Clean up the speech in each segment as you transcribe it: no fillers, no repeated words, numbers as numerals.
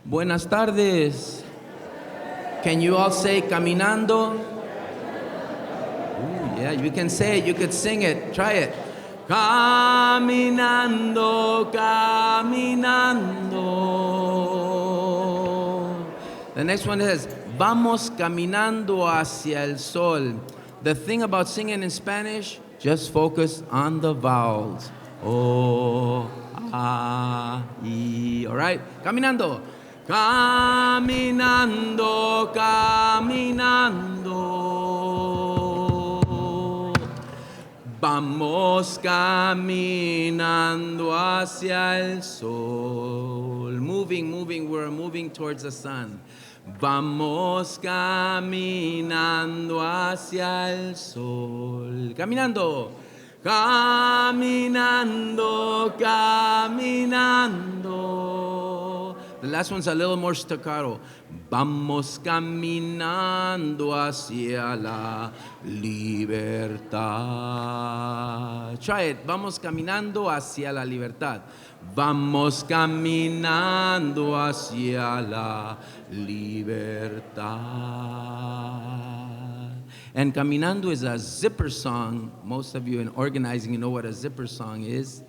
Buenas tardes. Can you all say caminando? Ooh, yeah, you can say it. You could sing it. Try it. Caminando, caminando. The next one says, vamos caminando hacia el sol. The thing about singing in Spanish, just focus on the vowels. O, a, I. All right? Caminando. Caminando, caminando. Vamos caminando hacia el sol. Moving, we're moving towards the sun. Vamos caminando hacia el sol. Caminando. Caminando, caminando. The last one's a little more staccato. Vamos caminando hacia la libertad. Try it. Vamos caminando hacia la libertad. Vamos caminando hacia la libertad. And Caminando is a zipper song. Most of you in organizing, you know what a zipper song is.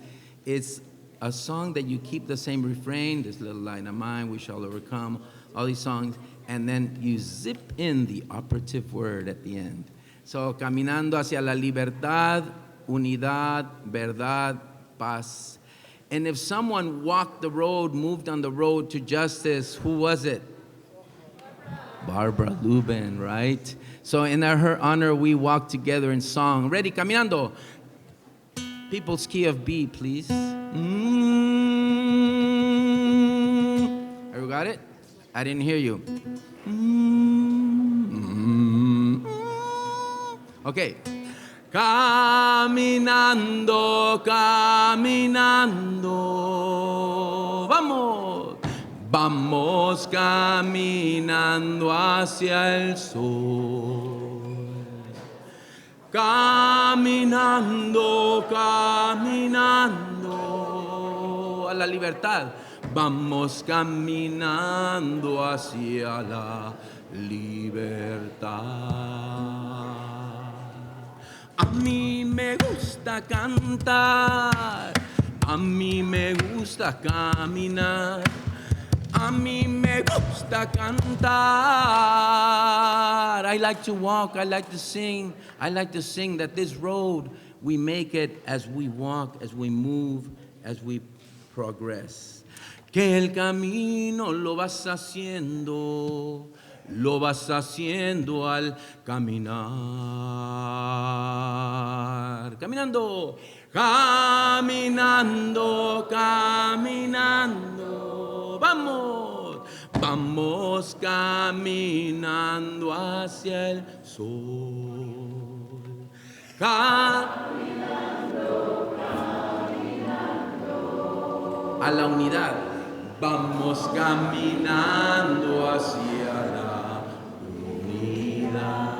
It's a song that you keep the same refrain, this little light of mine, we shall overcome, all these songs, and then you zip in the operative word at the end. So, caminando hacia la libertad, unidad, verdad, paz. And if someone walked the road, moved on the road to justice, who was it? Barbara Lubin, right? So in her honor, we walk together in song. Ready, caminando. People's key of B, please. You got it? I didn't hear you. Okay. Caminando, caminando. Vamos. Vamos caminando hacia el sol. Caminando, caminando a la libertad. Vamos caminando hacia la libertad. A mí me gusta cantar, a mí me gusta caminar, a mí me gusta cantar. I like to walk, I like to sing. I like to sing that this road, we make it as we walk, as we move, as we progress. Que el camino lo vas haciendo al caminar. Caminando, caminando, caminando. Vamos, vamos caminando hacia el sol. Caminando, caminando. A la unidad. Vamos caminando hacia la unidad.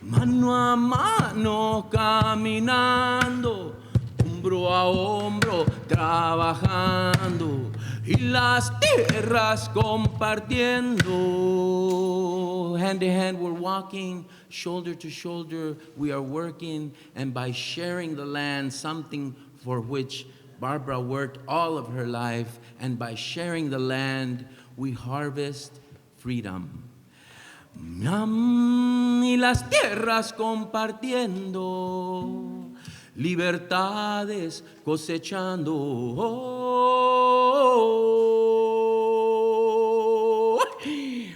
Mano a mano caminando, hombro a hombro trabajando y las tierras compartiendo. Hand to hand we're walking, shoulder to shoulder we are working, and by sharing the land, something for which Barbara worked all of her life, and by sharing the land, we harvest freedom. Y las tierras compartiendo, libertades cosechando.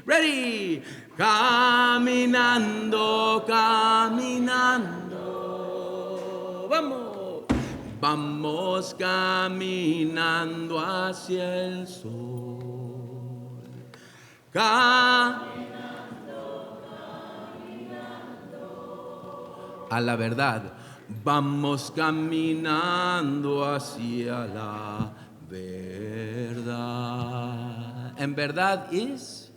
Ready? Caminando, caminando. Vamos. Vamos caminando hacia el sol. Caminando, caminando. A la verdad. Vamos caminando hacia la verdad. And verdad is?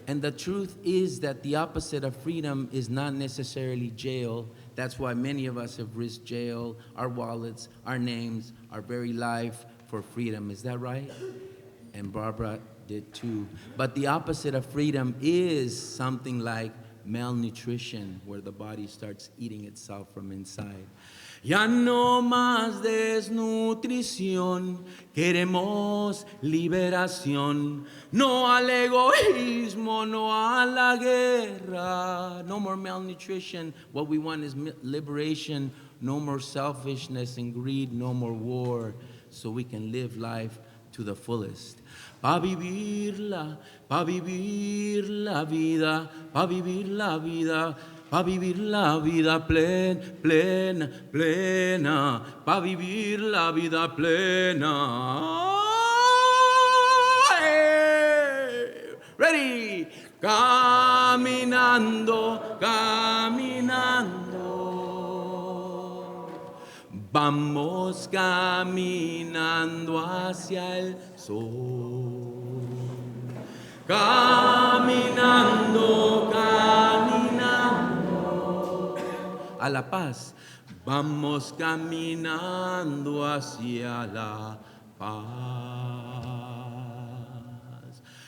And the truth is that the opposite of freedom is not necessarily jail. That's why many of us have risked jail, our wallets, our names, our very life for freedom. Is that right? And Barbara did too. But the opposite of freedom is something like malnutrition, where the body starts eating itself from inside. Ya no más desnutrición, queremos liberación. No al egoísmo, no a la guerra. No more malnutrition. What we want is liberation. No more selfishness and greed. No more war. So we can live life to the fullest. Pa vivir la vida, pa vivir la vida. Pa vivir la vida plena, plena, plena, pa vivir la vida plena. Hey! Ready? Caminando, caminando. Vamos caminando hacia el sol. Caminando, caminando. A la paz. Vamos caminando hacia la paz.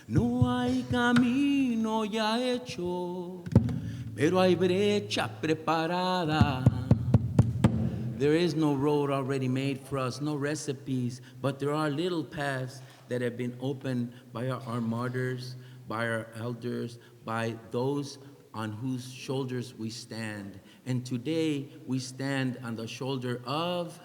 No hay camino ya hecho, pero hay brecha preparada. There is no road already made for us, no recipes, but there are little paths that have been opened by our martyrs, by our elders, by those on whose shoulders we stand. And today we stand on the shoulder of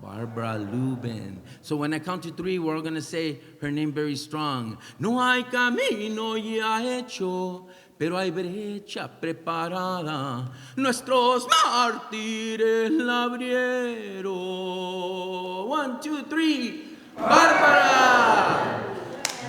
Barbara Lubin. So when I count to three, we're all going to say her name very strong. No hay camino ya hecho, pero hay brecha preparada. Nuestros mártires la abrieron. 1, 2, 3. Bárbara!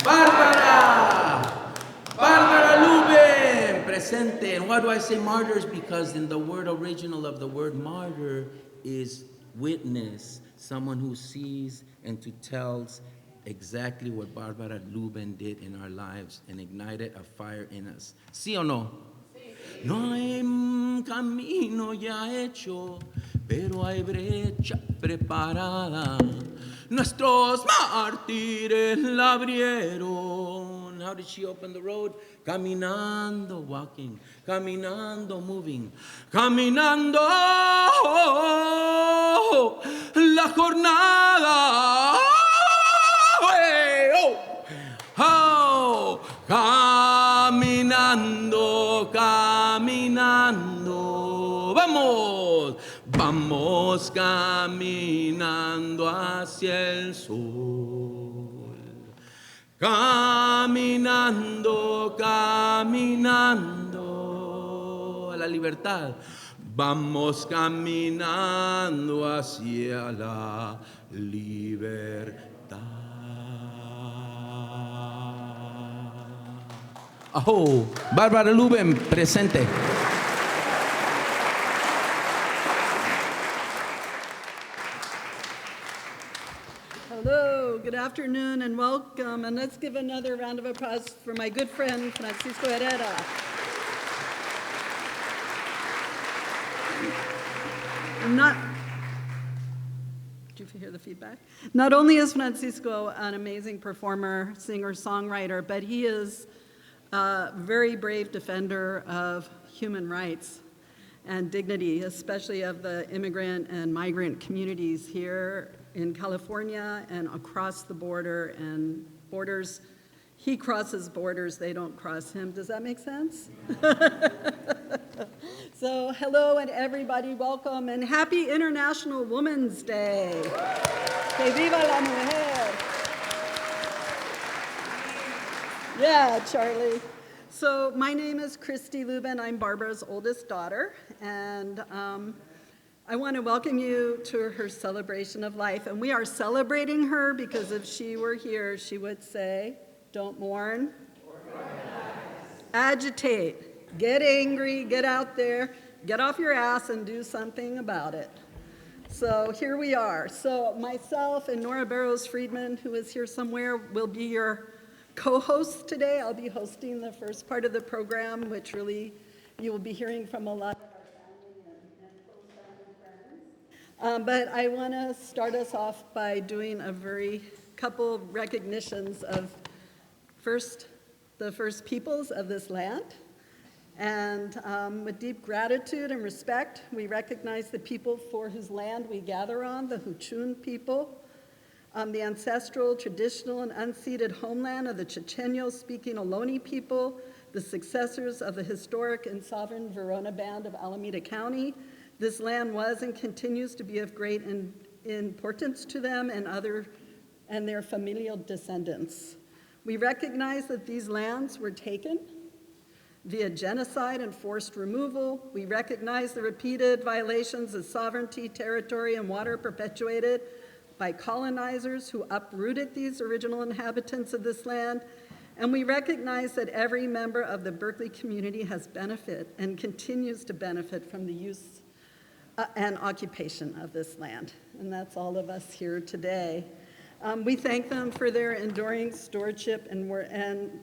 Bárbara! Bárbara Lubin! Presente. And why do I say martyrs? Because in the word original of the word martyr is witness, someone who sees and to tells exactly what Barbara Lubin did in our lives and ignited a fire in us. ¿Sí o no? Sí. No hay camino ya hecho, pero hay brecha preparada. Nuestros mártires la abrieron. How did she open the road? Caminando, walking. Caminando, moving. Caminando la jornada. Oh, caminando, caminando, vamos, vamos caminando hacia el sol, caminando, caminando a la libertad, vamos caminando hacia la libertad. Oh, Barbara Lubin, presente. Hello, good afternoon and welcome. And let's give another round of applause for my good friend, Francisco Herrera. Did you hear the feedback? Not only is Francisco an amazing performer, singer, songwriter, but he is a very brave defender of human rights and dignity, especially of the immigrant and migrant communities here in California and across the border and borders. He crosses borders, they don't cross him. Does that make sense? So hello and everybody, welcome and happy International Women's Day. Que viva la mujer. Yeah, Charlie. So my name is Christy Lubin. I'm Barbara's oldest daughter, and I want to welcome you to her celebration of life. And we are celebrating her because if she were here, she would say, don't mourn, agitate, get angry, get out there, get off your ass and do something about it. So here we are. So myself and Nora Barrows Friedman, who is here somewhere, will be your co-hosts today. I'll be hosting the first part of the program, which really you will be hearing from a lot of our family and close family friends. But I want to start us off by doing a couple recognitions of the first peoples of this land. And with deep gratitude and respect, we recognize the people for whose land we gather on, the Huchun people, the ancestral, traditional, and unceded homeland of the Chochenyo-speaking Ohlone people, the successors of the historic and sovereign Verona Band of Alameda County. This land was and continues to be of great importance to them and their familial descendants. We recognize that these lands were taken via genocide and forced removal. We recognize the repeated violations of sovereignty, territory, and water perpetuated by colonizers who uprooted these original inhabitants of this land. And we recognize that every member of the Berkeley community has benefited and continues to benefit from the use and occupation of this land. And that's all of us here today. We thank them for their enduring stewardship and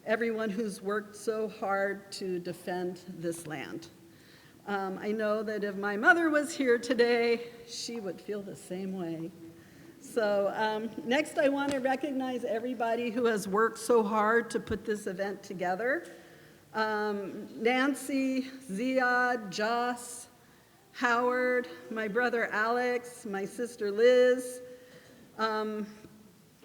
everyone who's worked so hard to defend this land. I know that if my mother was here today, she would feel the same way. So next I want to recognize everybody who has worked so hard to put this event together. Nancy, Zeiad, Jos, Howard, my brother Alex, my sister Liz. And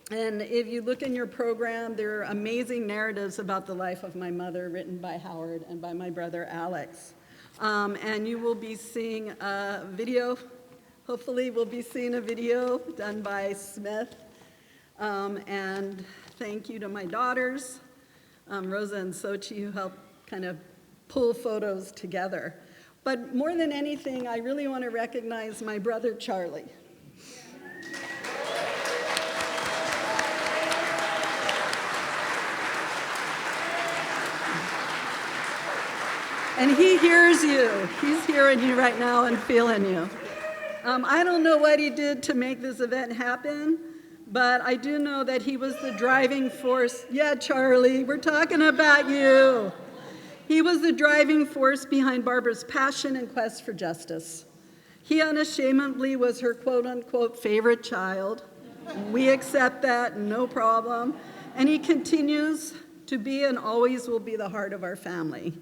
if you look in your program, there are amazing narratives about the life of my mother written by Howard and by my brother Alex. And you will be seeing a video, hopefully we'll be seeing a video done by Smith. And thank you to my daughters, Rosa and Sochi, who helped kind of pull photos together. But more than anything, I really want to recognize my brother Charlie. And he hears you. He's hearing you right now and feeling you. I don't know what he did to make this event happen, but I do know that he was the driving force. Yeah, Charlie, we're talking about you. He was the driving force behind Barbara's passion and quest for justice. He unashamedly was her quote-unquote favorite child. We accept that, no problem. And he continues to be and always will be the heart of our family.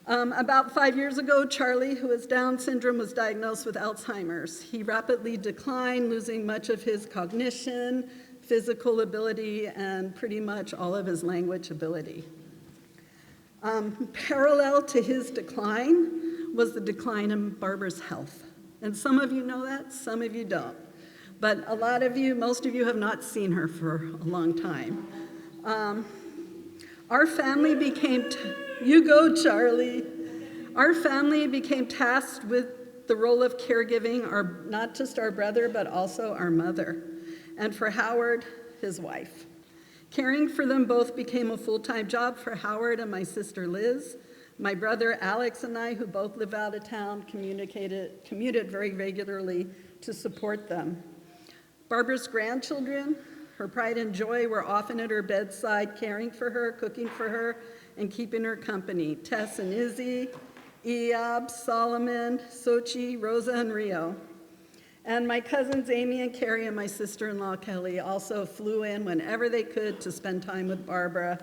About 5 years ago, Charlie, who has Down syndrome, was diagnosed with Alzheimer's. He rapidly declined, losing much of his cognition, physical ability, and pretty much all of his language ability. Parallel to his decline was the decline in Barbara's health. And some of you know that, some of you don't. But a lot of you, most of you have not seen her for a long time. Our family became, you go, Charlie. Our family became tasked with the role of caregiving, not just our brother, but also our mother. And for Howard, his wife. Caring for them both became a full-time job for Howard and my sister Liz. My brother Alex and I, who both live out of town, commuted very regularly to support them. Barbara's grandchildren, her pride and joy, were often at her bedside, caring for her, cooking for her, and keeping her company. Tess and Izzy, Eob, Solomon, Sochi, Rosa, and Rio. And my cousins Amy and Carrie and my sister-in-law Kelly also flew in whenever they could to spend time with Barbara,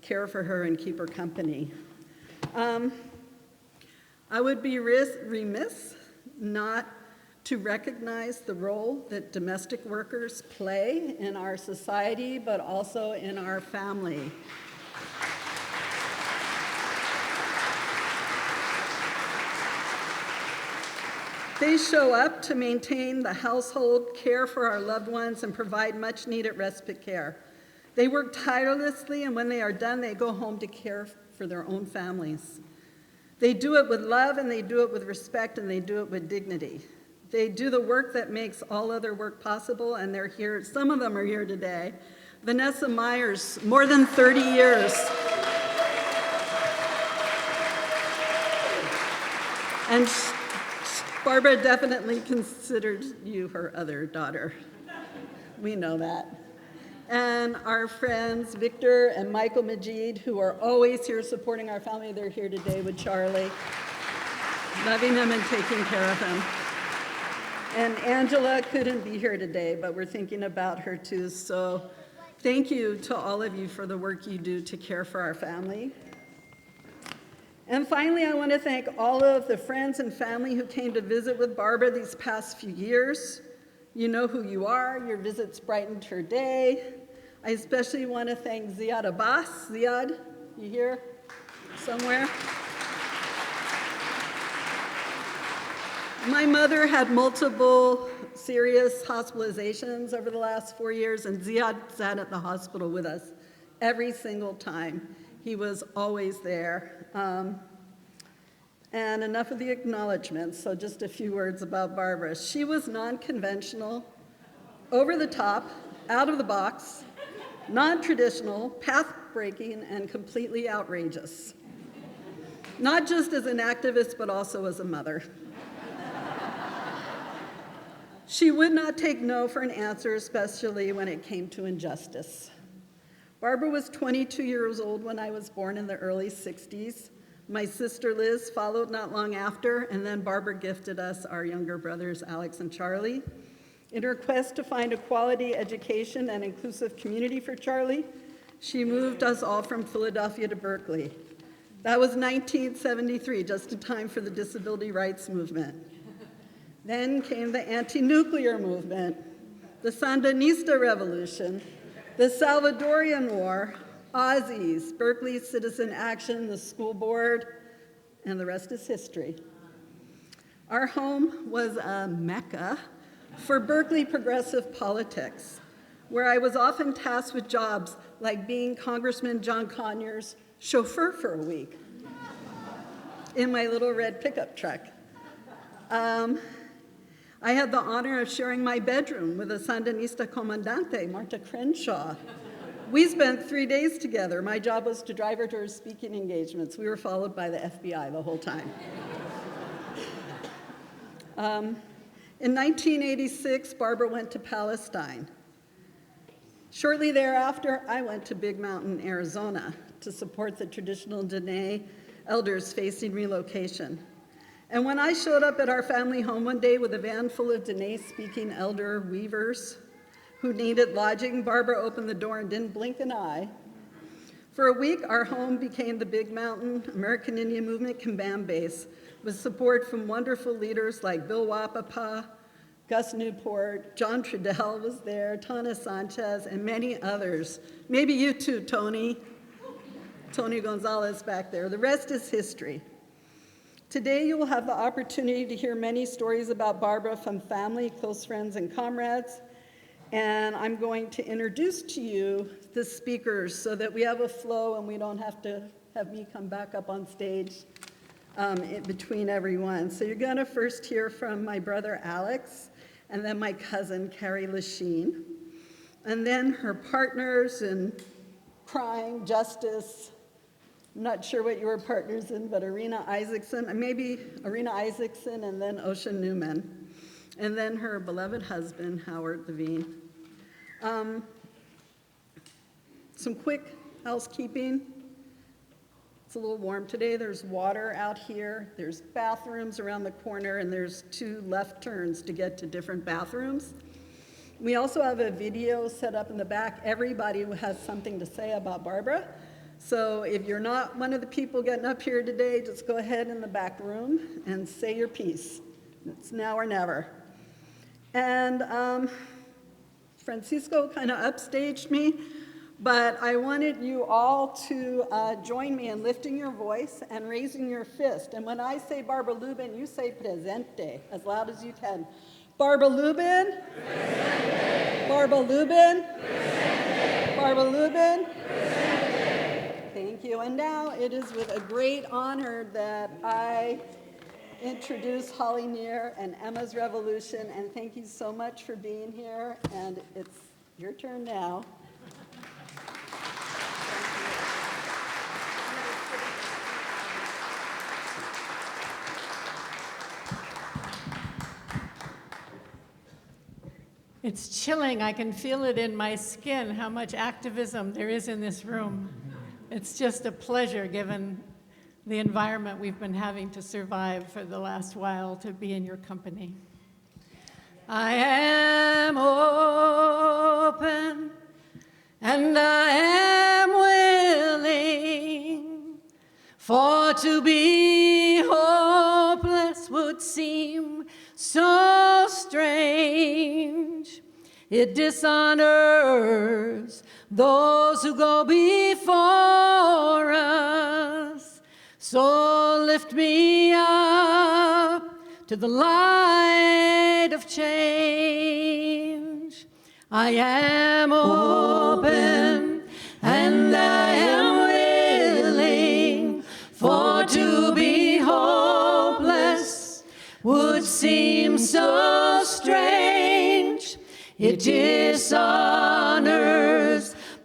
care for her, and keep her company. I would be remiss not to recognize the role that domestic workers play in our society, but also in our family. They show up to maintain the household, care for our loved ones, and provide much-needed respite care. They work tirelessly, and when they are done, they go home to care for their own families. They do it with love, and they do it with respect, and they do it with dignity. They do the work that makes all other work possible, and they're here. Some of them are here today. Vanessa Myers, more than 30 years. And Barbara definitely considered you her other daughter. We know that. And our friends Victor and Michael Majid, who are always here supporting our family. They're here today with Charlie, loving him and taking care of him. And Angela couldn't be here today, but we're thinking about her too. So thank you to all of you for the work you do to care for our family. And finally, I want to thank all of the friends and family who came to visit with Barbara these past few years. You know who you are. Your visits brightened her day. I especially want to thank Zeiad Abbas. Zeiad, you here somewhere? My mother had multiple serious hospitalizations over the last 4 years, and Zeiad sat at the hospital with us every single time. He was always there. And enough of the acknowledgments, so just a few words about Barbara. She was non-conventional, over the top, out of the box, non-traditional, path-breaking, and completely outrageous. Not just as an activist, but also as a mother. She would not take no for an answer, especially when it came to injustice. Barbara was 22 years old when I was born in the early 60s. My sister Liz followed not long after, and then Barbara gifted us our younger brothers, Alex and Charlie. In her quest to find a quality education and inclusive community for Charlie, she moved us all from Philadelphia to Berkeley. That was 1973, just in time for the disability rights movement. Then came the anti-nuclear movement, the Sandinista Revolution, the Salvadorian War, Aussies, Berkeley Citizen Action, the school board, and the rest is history. Our home was a MECA for Berkeley progressive politics, where I was often tasked with jobs like being Congressman John Conyers' chauffeur for a week in my little red pickup truck. I had the honor of sharing my bedroom with a Sandinista comandante, Marta Crenshaw. We spent 3 days together. My job was to drive her to her speaking engagements. We were followed by the FBI the whole time. In 1986, Barbara went to Palestine. Shortly thereafter, I went to Big Mountain, Arizona, to support the traditional Dene elders facing relocation. And when I showed up at our family home one day with a van full of Dene-speaking elder weavers who needed lodging, Barbara opened the door and didn't blink an eye. For a week, our home became the Big Mountain American Indian Movement Command base with support from wonderful leaders like Bill Wapapa, Gus Newport, John Trudell was there, Tana Sanchez, and many others. Maybe you too, Tony Gonzalez back there. The rest is history. Today, you will have the opportunity to hear many stories about Barbara from family, close friends, and comrades. And I'm going to introduce to you the speakers so that we have a flow and we don't have to have me come back up on stage in between everyone. So you're going to first hear from my brother Alex, and then my cousin Cary Lacheen, and then her partners in crime, justice. I'm not sure what you were partners in, but Arina Isaacson, and maybe Arina Isaacson, and then Osha Neumann, and then her beloved husband, Howard Levine. Some quick housekeeping. It's a little warm today. There's water out here. There's bathrooms around the corner, and there's 2 left turns to get to different bathrooms. We also have a video set up in the back. Everybody has something to say about Barbara. So if you're not one of the people getting up here today, just go ahead in the back room and say your piece. It's now or never. And Francisco kind of upstaged me, but I wanted you all to join me in lifting your voice and raising your fist. And when I say Barbara Lubin, you say presente as loud as you can. Barbara Lubin? Presente. Barbara Lubin? Presente. Barbara Lubin? Presente. Thank you. And now it is with a great honor that I introduce Holly Neer and Emma's Revolution, and thank you so much for being here, and it's your turn now. It's chilling. I can feel it in my skin, how much activism there is in this room. It's just a pleasure, given the environment we've been having to survive for the last while, to be in your company. I am open and I am willing, for to be hopeless would seem so strange. It dishonors those who go before us. So lift me up to the light of change. I am open and I am willing, for to be hopeless would seem so strange. It dishonors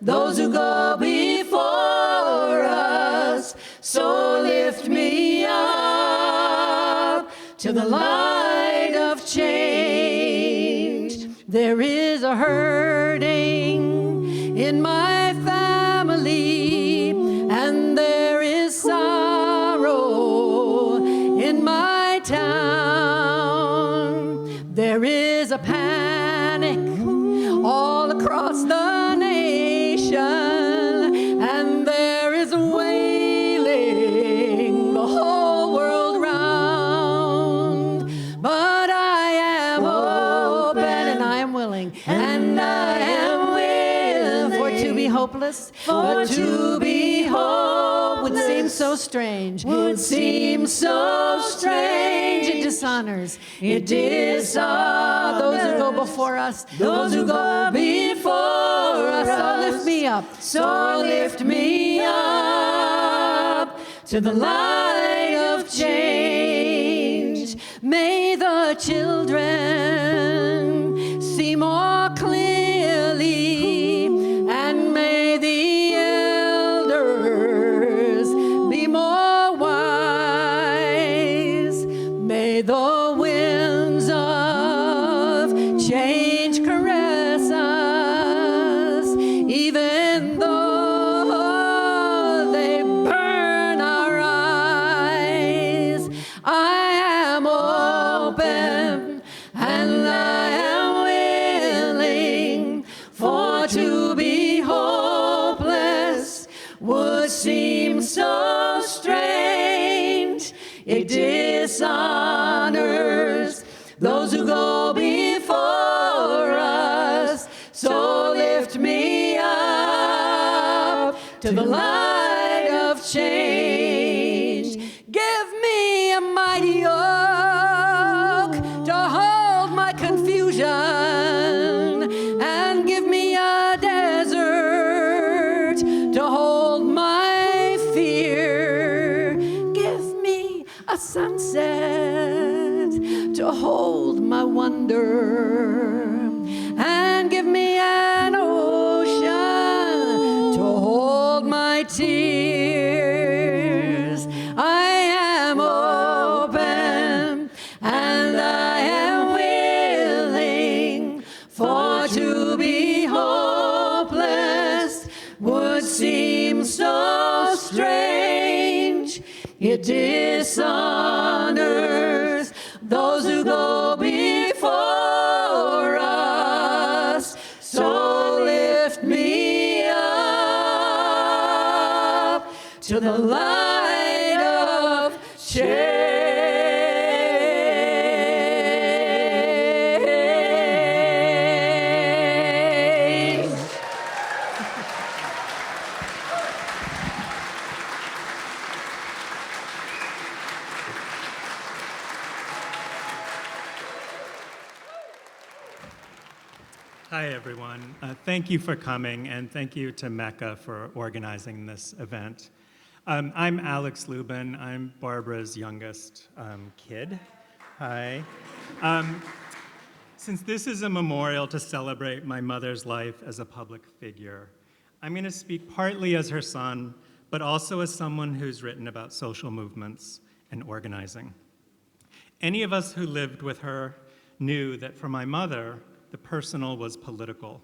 those who go before us. So lift me up to the light of change. There is a hurting in my family, and there is sorrow in my town. There is a panic all across the nation, and there is wailing the whole world round. But I am open and I am willing, and I am willing, for to be hopeless, for to be hopeless would seem so strange, would seem so strange. It dishonors those who go before us, those who go before us. So lift me up, so lift me up to the light of change. May the children see more clearly, and may the elders be more wise. May the winds of change caress us, even though they burn our eyes. I am open and I am willing, for to be hopeless would seem so strange. It dishonors those who go before us. So lift me up to the light of change. Give me a mighty oak to hold my confusion, and give me a desert to hold my fear. Give me a sunset to hold my wonder, and give me an ocean to hold my tears. I am open and I am willing, for to be hopeless would seem so strange. It dishonors those who go before us. So lift me up to the light of change. Hi, everyone. Thank you for coming, and thank you to MECA for organizing this event. I'm Alex Lubin. I'm Barbara's youngest kid. Hi. Since this is a memorial to celebrate my mother's life as a public figure, I'm going to speak partly as her son, but also as someone who's written about social movements and organizing. Any of us who lived with her knew that for my mother, the personal was political.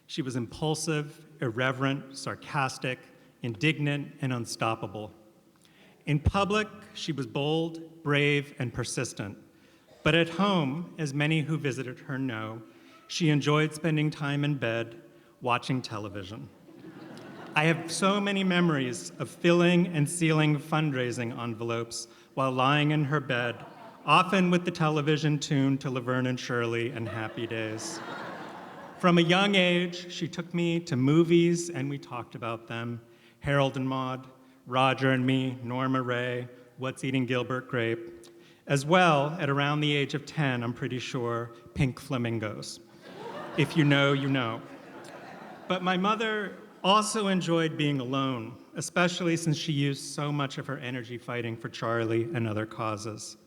She was impulsive, irreverent, sarcastic, indignant, and unstoppable. In public, she was bold, brave, and persistent. But at home, as many who visited her know, she enjoyed spending time in bed watching television. I have so many memories of filling and sealing fundraising envelopes while lying in her bed, often with the television tuned to Laverne and Shirley and Happy Days. From a young age, she took me to movies and we talked about them. Harold and Maude, Roger and Me, Norma Ray, What's Eating Gilbert Grape. As well, at around the age of 10, I'm pretty sure, Pink Flamingos. If you know, you know. But my mother also enjoyed being alone, especially since she used so much of her energy fighting for Charlie and other causes.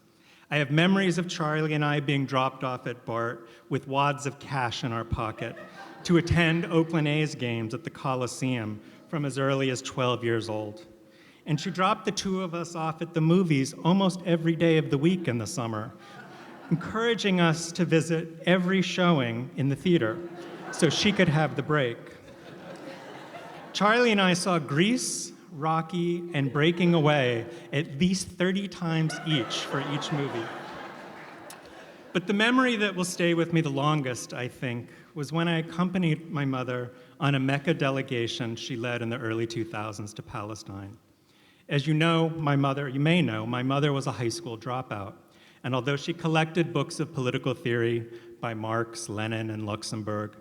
I have memories of Charlie and I being dropped off at BART with wads of cash in our pocket to attend Oakland A's games at the Coliseum from as early as 12 years old. And she dropped the two of us off at the movies almost every day of the week in the summer, encouraging us to visit every showing in the theater so she could have the break. Charlie and I saw Grease, Rocky, and Breaking Away at least 30 times each for each movie. But the memory that will stay with me the longest, I think, was when I accompanied my mother on a MECA delegation she led in the early 2000s to Palestine. As you know, you may know, my mother was a high school dropout. And although she collected books of political theory by Marx, Lenin, and Luxemburg,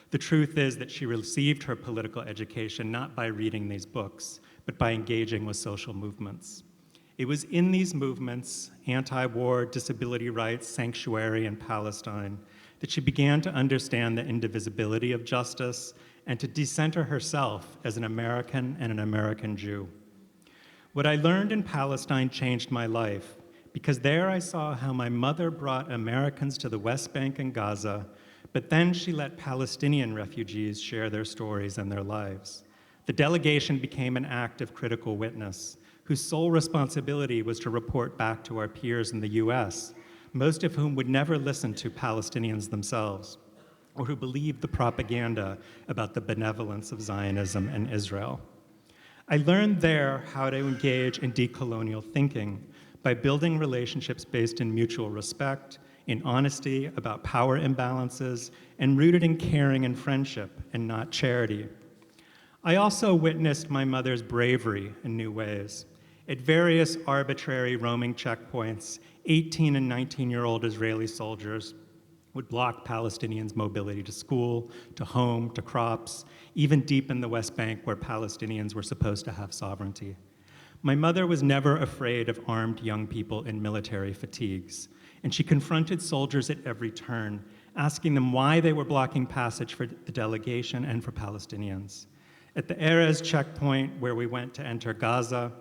the truth is that she received her political education not by reading these books, but by engaging with social movements. It was in these movements, anti-war, disability rights, sanctuary, and Palestine, that she began to understand the indivisibility of justice and to decenter herself as an American and an American Jew. What I learned in Palestine changed my life, because there I saw how my mother brought Americans to the West Bank and Gaza, but then she let Palestinian refugees share their stories and their lives. The delegation became an active critical witness, whose sole responsibility was to report back to our peers in the US, most of whom would never listen to Palestinians themselves, or who believed the propaganda about the benevolence of Zionism and Israel. I learned there how to engage in decolonial thinking by building relationships based in mutual respect, in honesty about power imbalances, and rooted in caring and friendship and not charity. I also witnessed my mother's bravery in new ways. At various arbitrary roaming checkpoints, 18 and 19-year-old Israeli soldiers would block Palestinians' mobility to school, to home, to crops, even deep in the West Bank where Palestinians were supposed to have sovereignty. My mother was never afraid of armed young people in military fatigues, and she confronted soldiers at every turn, asking them why they were blocking passage for the delegation and for Palestinians. At the Erez checkpoint, where we went to enter Gaza,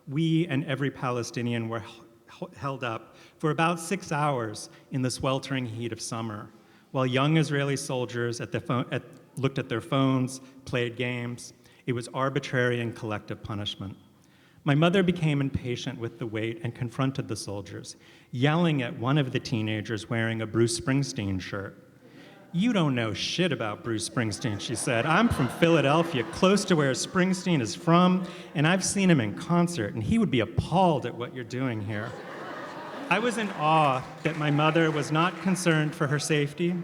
we and every Palestinian were held up for about 6 hours in the sweltering heat of summer, while young Israeli soldiers looked at their phones, played games. It was arbitrary and collective punishment. My mother became impatient with the wait and confronted the soldiers, yelling at one of the teenagers wearing a Bruce Springsteen shirt. "You don't know shit about Bruce Springsteen," she said. "I'm from Philadelphia, close to where Springsteen is from, and I've seen him in concert, and he would be appalled at what you're doing here." I was in awe that my mother was not concerned for her safety.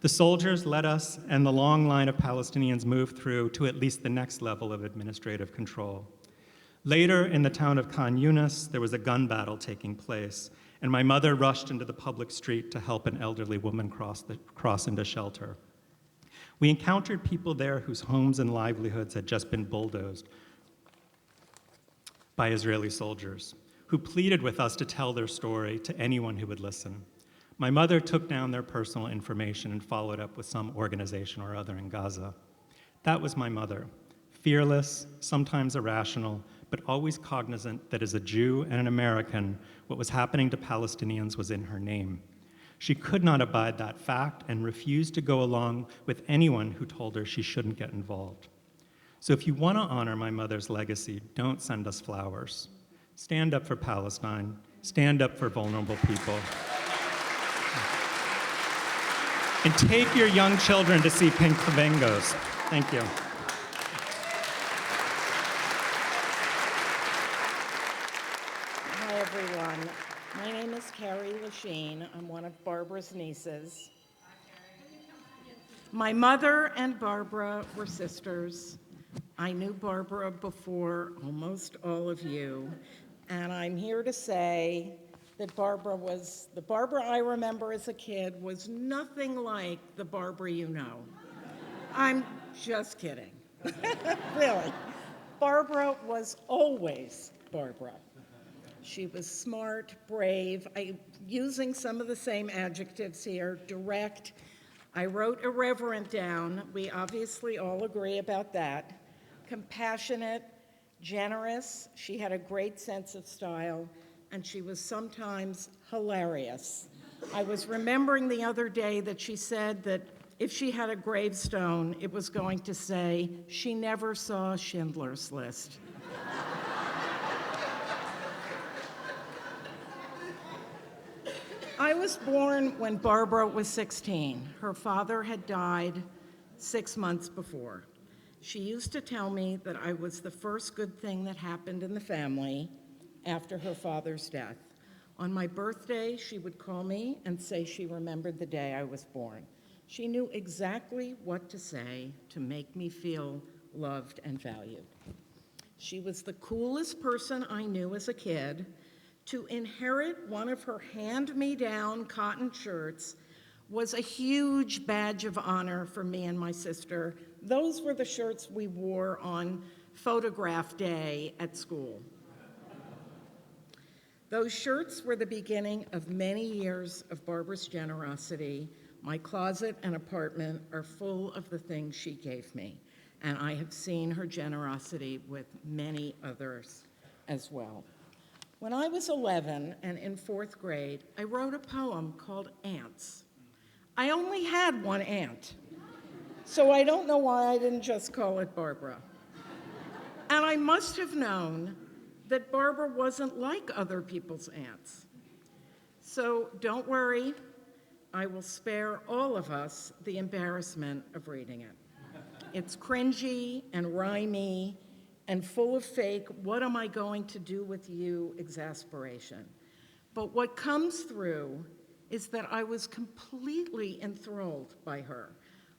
The soldiers let us and the long line of Palestinians move through to at least the next level of administrative control. Later, in the town of Khan Yunis, there was a gun battle taking place, and my mother rushed into the public street to help an elderly woman cross into shelter. We encountered people there whose homes and livelihoods had just been bulldozed by Israeli soldiers, who pleaded with us to tell their story to anyone who would listen. My mother took down their personal information and followed up with some organization or other in Gaza. That was my mother, fearless, sometimes irrational, but always cognizant that as a Jew and an American, what was happening to Palestinians was in her name. She could not abide that fact and refused to go along with anyone who told her she shouldn't get involved. So if you want to honor my mother's legacy, don't send us flowers. Stand up for Palestine. Stand up for vulnerable people. And take your young children to see Pink Flamingos. Thank you. Hi, everyone. My name is Cary Lacheen. I'm one Barbara's nieces. My mother and Barbara were sisters. I knew Barbara before almost all of you, and I'm here to say that the Barbara I remember as a kid was nothing like the Barbara you know. I'm just kidding. Really. Barbara was always Barbara. She was smart, brave, using some of the same adjectives here, direct. I wrote irreverent down. We obviously all agree about that. Compassionate, generous. She had a great sense of style, and she was sometimes hilarious. I was remembering the other day that she said that if she had a gravestone, it was going to say, "She never saw Schindler's List." I was born when Barbara was 16. Her father had died 6 months before. She used to tell me that I was the first good thing that happened in the family after her father's death. On my birthday, she would call me and say she remembered the day I was born. She knew exactly what to say to make me feel loved and valued. She was the coolest person I knew as a kid. To inherit one of her hand-me-down cotton shirts was a huge badge of honor for me and my sister. Those were the shirts we wore on photograph day at school. Those shirts were the beginning of many years of Barbara's generosity. My closet and apartment are full of the things she gave me, and I have seen her generosity with many others as well. When I was 11 and in 4th grade, I wrote a poem called Ants. I only had one aunt, so I don't know why I didn't just call it Barbara. And I must have known that Barbara wasn't like other people's aunts. So don't worry, I will spare all of us the embarrassment of reading it. It's cringy and rhymey and full of fake, what am I going to do with you exasperation. But what comes through is that I was completely enthralled by her.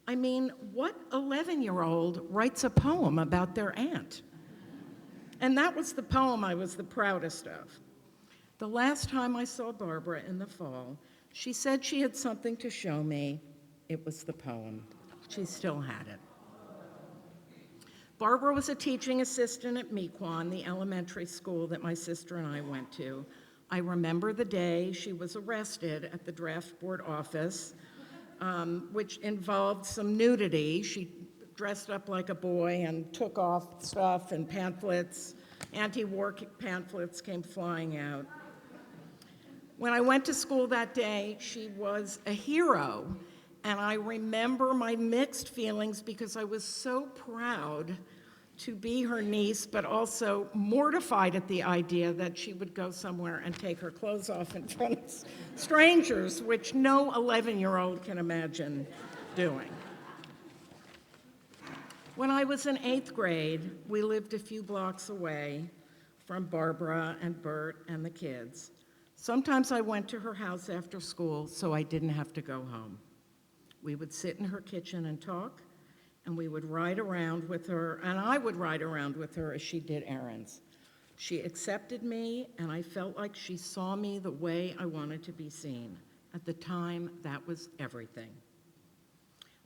I mean, what 11-year-old writes a poem about their aunt? And that was the poem I was the proudest of. The last time I saw Barbara in the fall, she said she had something to show me. It was the poem. She still had it. Barbara was a teaching assistant at MECA, the elementary school that my sister and I went to. I remember the day she was arrested at the draft board office, which involved some nudity. She dressed up like a boy and took off stuff and pamphlets. Anti-war pamphlets came flying out. When I went to school that day, she was a hero, and I remember my mixed feelings because I was so proud to be her niece, but also mortified at the idea that she would go somewhere and take her clothes off in front of strangers, which no 11-year-old can imagine doing. When I was in 8th grade, we lived a few blocks away from Barbara and Bert and the kids. Sometimes I went to her house after school so I didn't have to go home. We would sit in her kitchen and talk, and we would ride around with her, and I would ride around with her as she did errands. She accepted me, and I felt like she saw me the way I wanted to be seen. At the time, that was everything.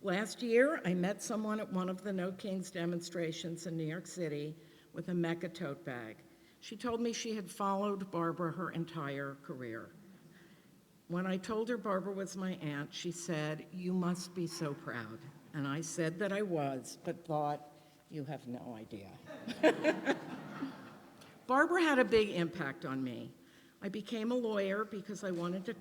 Last year, I met someone at one of the No Kings demonstrations in New York City with a MECA tote bag. She told me she had followed Barbara her entire career. When I told her Barbara was my aunt, she said, "You must be so proud." And I said that I was, but thought, you have no idea. Barbara had a big impact on me. I became a lawyer because I wanted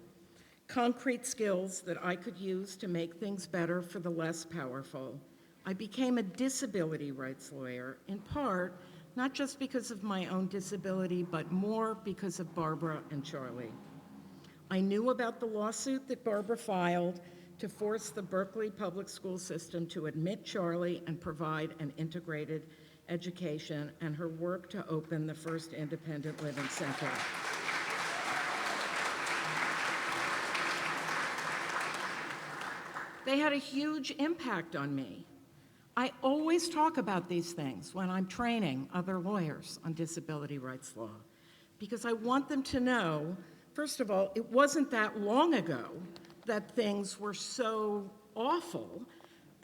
concrete skills that I could use to make things better for the less powerful. I became a disability rights lawyer, in part, not just because of my own disability, but more because of Barbara and Charlie. I knew about the lawsuit that Barbara filed to force the Berkeley public school system to admit Charlie and provide an integrated education, and her work to open the first independent living center. They had a huge impact on me. I always talk about these things when I'm training other lawyers on disability rights law, because I want them to know, first of all, it wasn't that long ago that things were so awful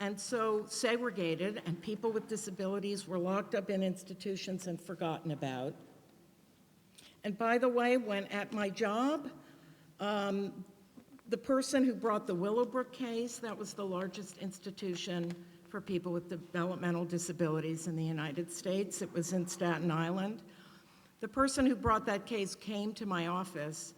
and so segregated, and people with disabilities were locked up in institutions and forgotten about. And by the way, when at my job, the person who brought the Willowbrook case, that was the largest institution for people with developmental disabilities in the United States. It was in Staten Island. The person who brought that case came to my office,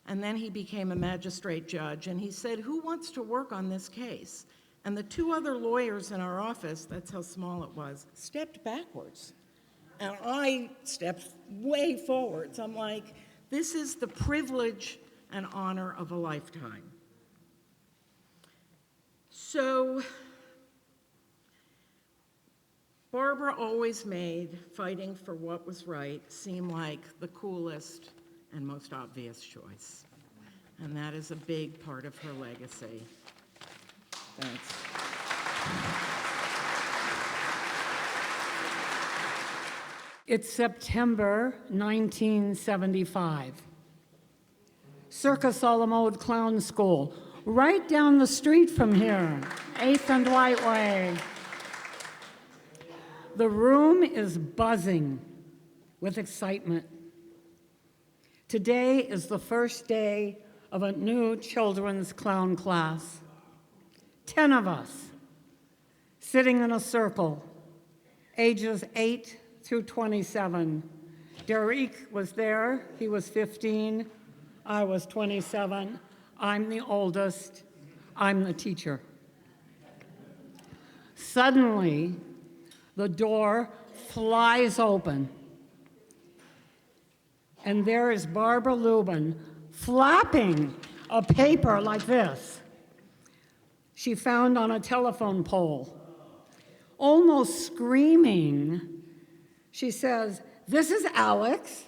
and then he became a magistrate judge, and he said, "Who wants to work on this case?" And the two other lawyers in our office, that's how small it was, stepped backwards. And I stepped way forwards. I'm like, this is the privilege and honor of a lifetime. So Barbara always made fighting for what was right seem like the coolest and most obvious choice. And that is a big part of her legacy. Thanks. It's September 1975. Circus Alamode Clown School, right down the street from here, 8th and White Way. The room is buzzing with excitement. Today is the first day of a new children's clown class. 10 of us, sitting in a circle, ages 8 through 27. Derek was there, he was 15, I was 27. I'm the oldest, I'm the teacher. Suddenly, the door flies open, and there is Barbara Lubin flapping a paper like this she found on a telephone pole. Almost screaming, she says, "This is Alex,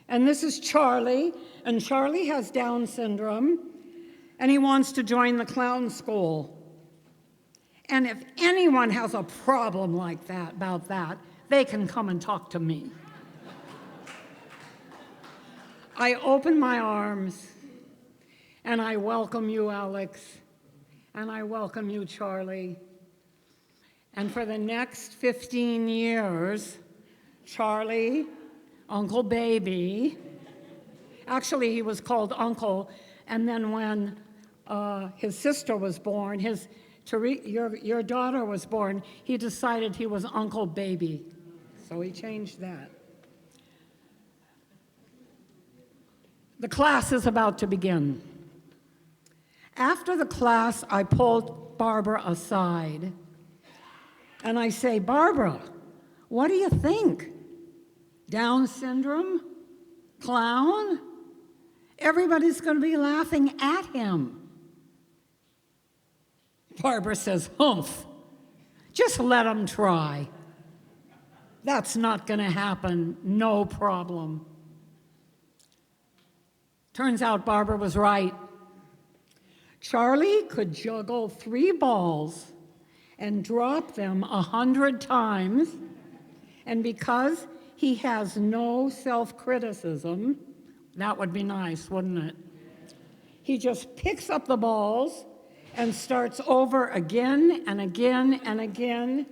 and this is Charlie, and Charlie has Down syndrome, and he wants to join the clown school. And if anyone has a problem like that, about that, they can come and talk to me." I open my arms, and I welcome you, Alex, and I welcome you, Charlie. And for the next 15 years, Charlie, Uncle Baby, actually he was called Uncle, and then when his sister was born, your daughter was born, he decided he was Uncle Baby, so he changed that. The class is about to begin. After the class, I pulled Barbara aside, and I say, "Barbara, what do you think? Down syndrome? Clown? Everybody's going to be laughing at him." Barbara says, "Humph, just let him try. That's not going to happen, no problem." Turns out Barbara was right. Charlie could juggle 3 balls and drop them 100 times, and because he has no self-criticism, that would be nice, wouldn't it? He just picks up the balls and starts over again and again and again,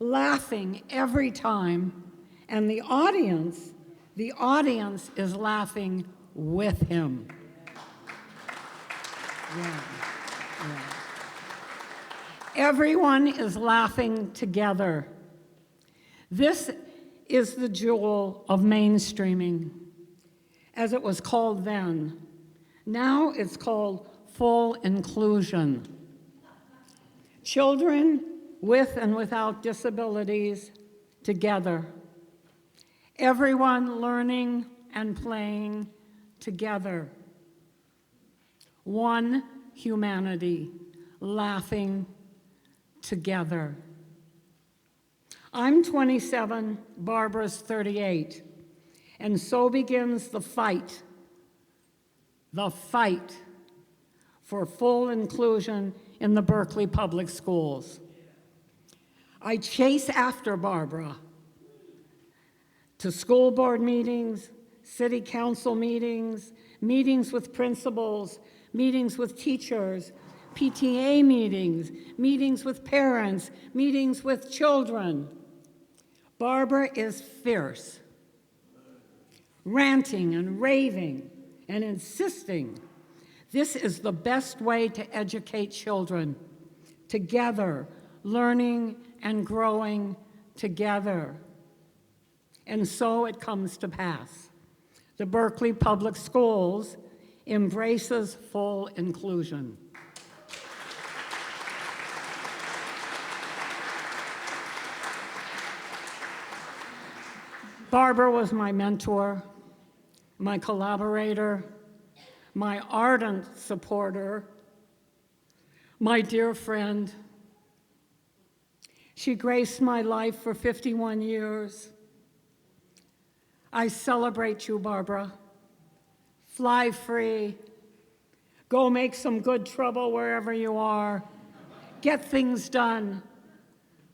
laughing every time, and the audience is laughing with him. Yeah. Everyone is laughing together. This is the jewel of mainstreaming, as it was called then. Now it's called full inclusion. Children with and without disabilities together. Everyone learning and playing together. One humanity, laughing together. I'm 27, Barbara's 38, and so begins the fight for full inclusion in the Berkeley Public Schools. I chase after Barbara to school board meetings, city council meetings, meetings with principals, meetings with teachers, PTA meetings, meetings with parents, meetings with children. Barbara is fierce, ranting and raving and insisting this is the best way to educate children, together, learning and growing together. And so it comes to pass. The Berkeley Public Schools embraces full inclusion. Barbara was my mentor, my collaborator, my ardent supporter, my dear friend. She graced my life for 51 years. I celebrate you, Barbara. Fly free. Go make some good trouble wherever you are. Get things done.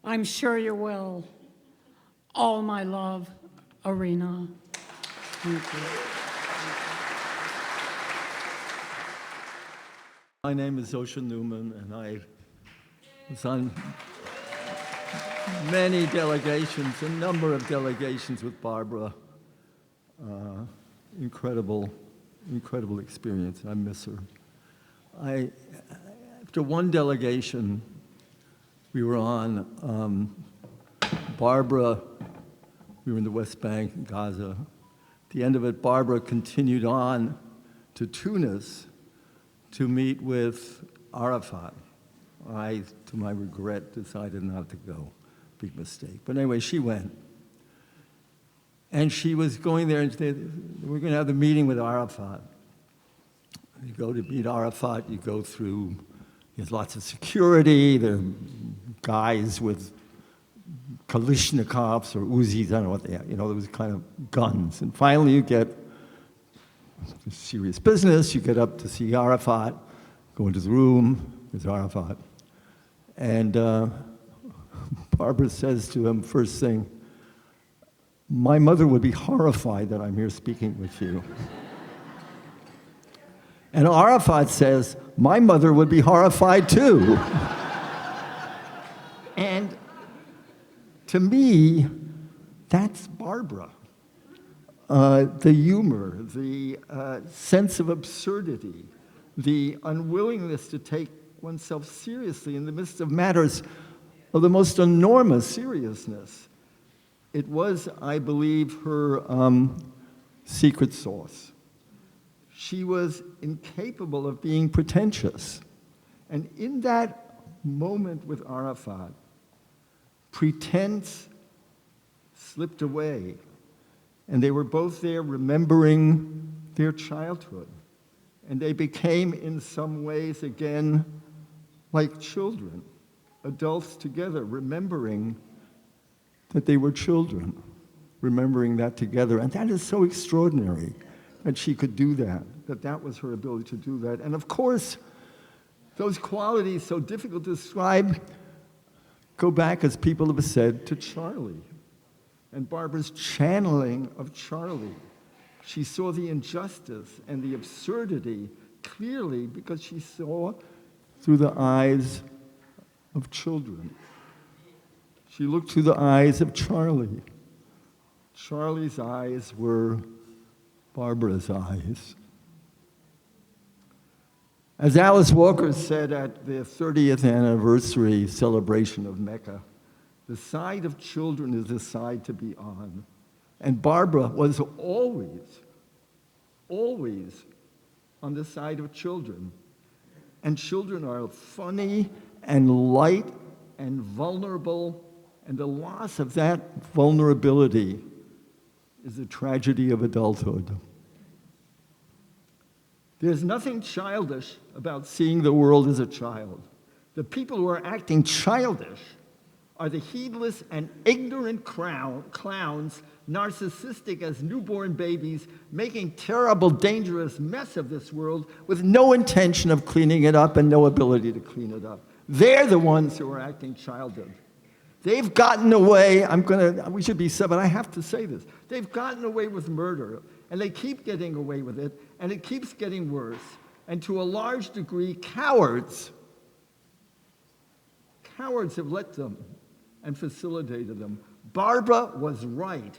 I'm sure you will. All my love, Arina. Thank you. My name is Osha Neumann, and I was on many delegations, a number of delegations with Barbara. Incredible experience. I miss her. After one delegation we were on, Barbara, we were in the West Bank, in Gaza. At the end of it, Barbara continued on to Tunis to meet with Arafat. I, to my regret, decided not to go. Big mistake. But anyway, she went. And she was going there, and we're going to have the meeting with Arafat. You go to meet Arafat, you go through, there's lots of security, there are guys with Kalashnikovs or Uzis, I don't know what they are, there was kind of guns. And finally you get serious business, you get up to see Arafat, go into the room, there's Arafat. And Barbara says to him, first thing, my mother would be horrified that I'm here speaking with you. And Arafat says, my mother would be horrified too. And to me, that's Barbara. The humor, the sense of absurdity, the unwillingness to take oneself seriously in the midst of matters of the most enormous seriousness. It was, I believe, her secret sauce. She was incapable of being pretentious. And in that moment with Arafat, pretense slipped away. And they were both there remembering their childhood. And they became, in some ways, again, like children, adults together, remembering that they were children, remembering that together. And that is so extraordinary that she could do that, that was her ability to do that. And of course, those qualities, so difficult to describe, go back, as people have said, to Charlie. And Barbara's channeling of Charlie. She saw the injustice and the absurdity clearly because she saw through the eyes of children. She looked through the eyes of Charlie. Charlie's eyes were Barbara's eyes. As Alice Walker said at the 30th anniversary celebration of MECA, the side of children is the side to be on. And Barbara was always on the side of children. And children are funny and light and vulnerable, and the loss of that vulnerability is the tragedy of adulthood. There's nothing childish about seeing the world as a child. The people who are acting childish are the heedless and ignorant clowns, narcissistic as newborn babies, making terrible, dangerous mess of this world with no intention of cleaning it up and no ability to clean it up. They're the ones who are acting childish. They've gotten away, we should be said, but I have to say this. They've gotten away with murder, and they keep getting away with it, and it keeps getting worse. And to a large degree, cowards have let them and facilitated them. Barbara was right.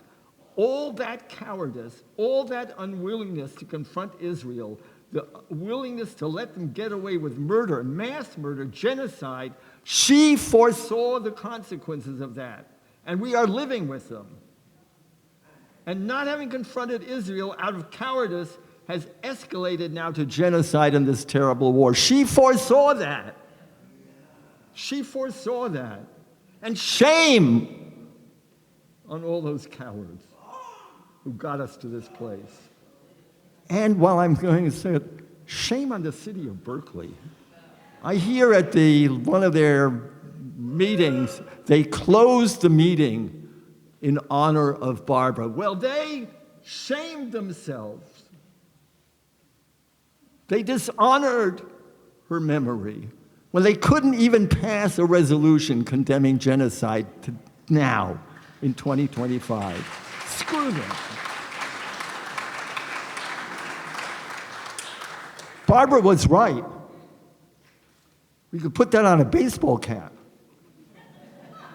All that cowardice, all that unwillingness to confront Israel, the willingness to let them get away with murder, mass murder, genocide, she foresaw the consequences of that. And we are living with them. And not having confronted Israel out of cowardice has escalated now to genocide in this terrible war. She foresaw that. She foresaw that. And shame on all those cowards who got us to this place. And while I'm going to say it, shame on the city of Berkeley. I hear at one of their meetings, they closed the meeting in honor of Barbara. Well, they shamed themselves. They dishonored her memory when they couldn't even pass a resolution condemning genocide now in 2025. Screw them. Barbara was right. We could put that on a baseball cap.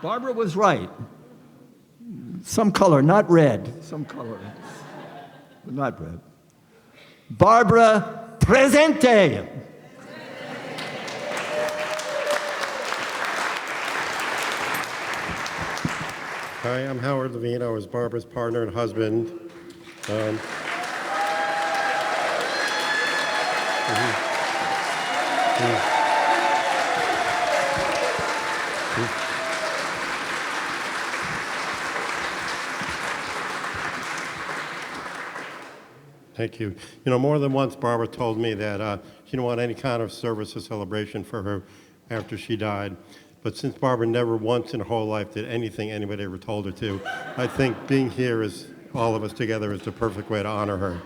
Barbara was right. Some color, not red. Some color, but not red. Barbara presente. Hi, I'm Howard Levine. I was Barbara's partner and husband. Thank you. You know, more than once, Barbara told me that she didn't want any kind of service or celebration for her after she died. But since Barbara never once in her whole life did anything anybody ever told her to, I think being here as all of us together is the perfect way to honor her.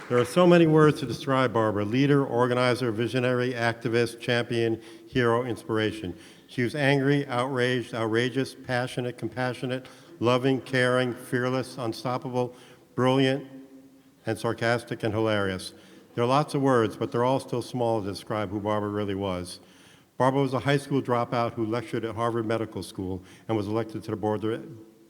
There are so many words to describe Barbara: leader, organizer, visionary, activist, champion, hero, inspiration. She was angry, outraged, outrageous, passionate, compassionate, loving, caring, fearless, unstoppable, brilliant, and sarcastic and hilarious. There are lots of words, but they're all still small to describe who Barbara really was. Barbara was a high school dropout who lectured at Harvard Medical School and was elected to the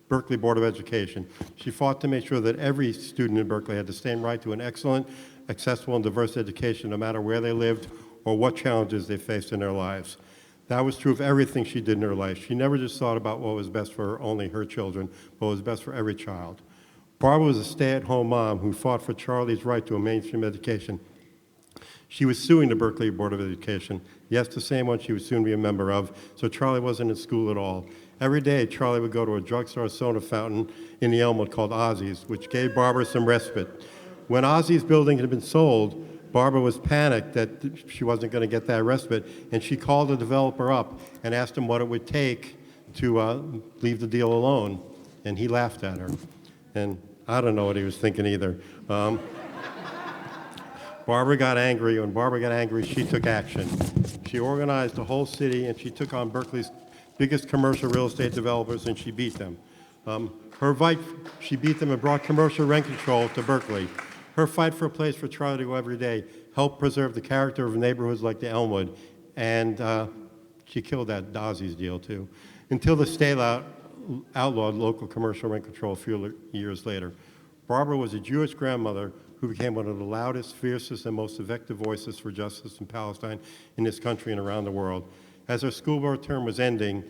Berkeley Board of Education. She fought to make sure that every student in Berkeley had the same right to an excellent, accessible, and diverse education, no matter where they lived or what challenges they faced in their lives. That was true of everything she did in her life. She never just thought about what was best for only her children, but what was best for every child. Barbara was a stay-at-home mom who fought for Charlie's right to a mainstream education. She was suing the Berkeley Board of Education, yes, the same one she would soon be a member of, so Charlie wasn't in school at all. Every day, Charlie would go to a drugstore soda fountain in the Elmwood called Ozzy's, which gave Barbara some respite. When Ozzy's building had been sold, Barbara was panicked that she wasn't going to get that respite, and she called the developer up and asked him what it would take to leave the deal alone, and he laughed at her. And I don't know what he was thinking either. Barbara got angry. When Barbara got angry, she took action. She organized the whole city, and she took on Berkeley's biggest commercial real estate developers, and she beat them. She beat them and brought commercial rent control to Berkeley. Her fight for a place for Charlie to go every day helped preserve the character of neighborhoods like the Elmwood, and she killed that Ozzy's deal too, until the state outlawed local commercial rent control a few years later. Barbara was a Jewish grandmother who became one of the loudest, fiercest, and most effective voices for justice in Palestine in this country and around the world. As her school board term was ending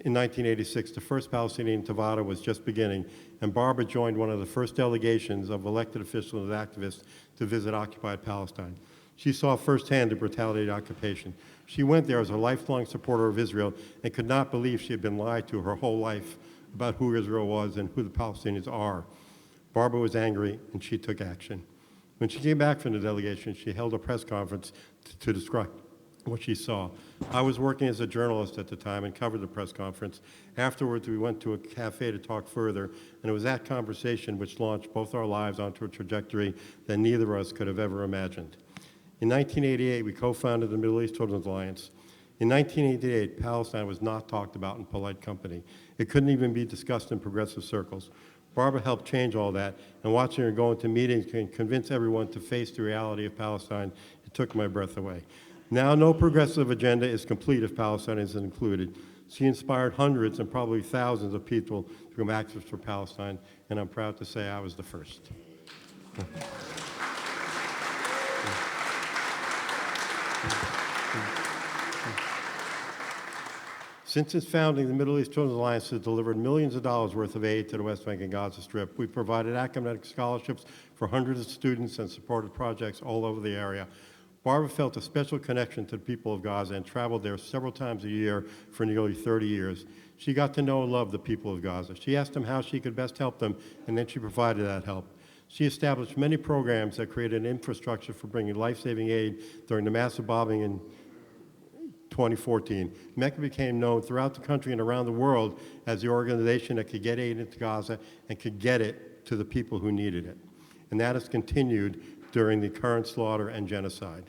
in 1986, the first Palestinian Intifada was just beginning, and Barbara joined one of the first delegations of elected officials and activists to visit occupied Palestine. She saw firsthand the brutality of the occupation. She went there as a lifelong supporter of Israel and could not believe she had been lied to her whole life about who Israel was and who the Palestinians are. Barbara was angry, and she took action. When she came back from the delegation, she held a press conference to describe what she saw. I was working as a journalist at the time and covered the press conference. Afterwards, we went to a cafe to talk further, and it was that conversation which launched both our lives onto a trajectory that neither of us could have ever imagined. In 1988, we co-founded the Middle East Children's Alliance. In 1988, Palestine was not talked about in polite company. It couldn't even be discussed in progressive circles. Barbara helped change all that, and watching her go into meetings and convince everyone to face the reality of Palestine, it took my breath away. Now, no progressive agenda is complete if Palestine isn't included. She inspired hundreds and probably thousands of people to become activists for Palestine, and I'm proud to say I was the first. Since its founding, the Middle East Children's Alliance has delivered millions of dollars worth of aid to the West Bank and Gaza Strip. We've provided academic scholarships for hundreds of students and supported projects all over the area. Barbara felt a special connection to the people of Gaza and traveled there several times a year for nearly 30 years. She got to know and love the people of Gaza. She asked them how she could best help them, and then she provided that help. She established many programs that created an infrastructure for bringing life-saving aid during the massive bombing in 2014. MECA became known throughout the country and around the world as the organization that could get aid into Gaza and could get it to the people who needed it. And that has continued during the current slaughter and genocide.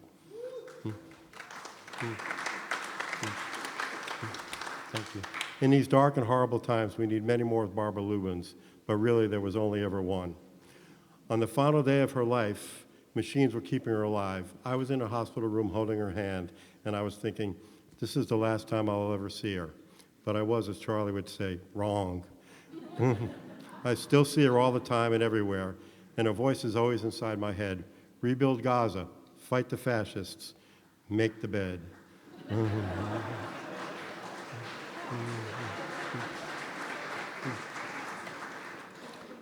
Thank you. In these dark and horrible times, we need many more Barbara Lubins, but really there was only ever one. On the final day of her life, machines were keeping her alive. I was in a hospital room holding her hand, and I was thinking, this is the last time I'll ever see her. But I was, as Charlie would say, wrong. I still see her all the time and everywhere, and her voice is always inside my head. Rebuild Gaza, fight the fascists, make the bed.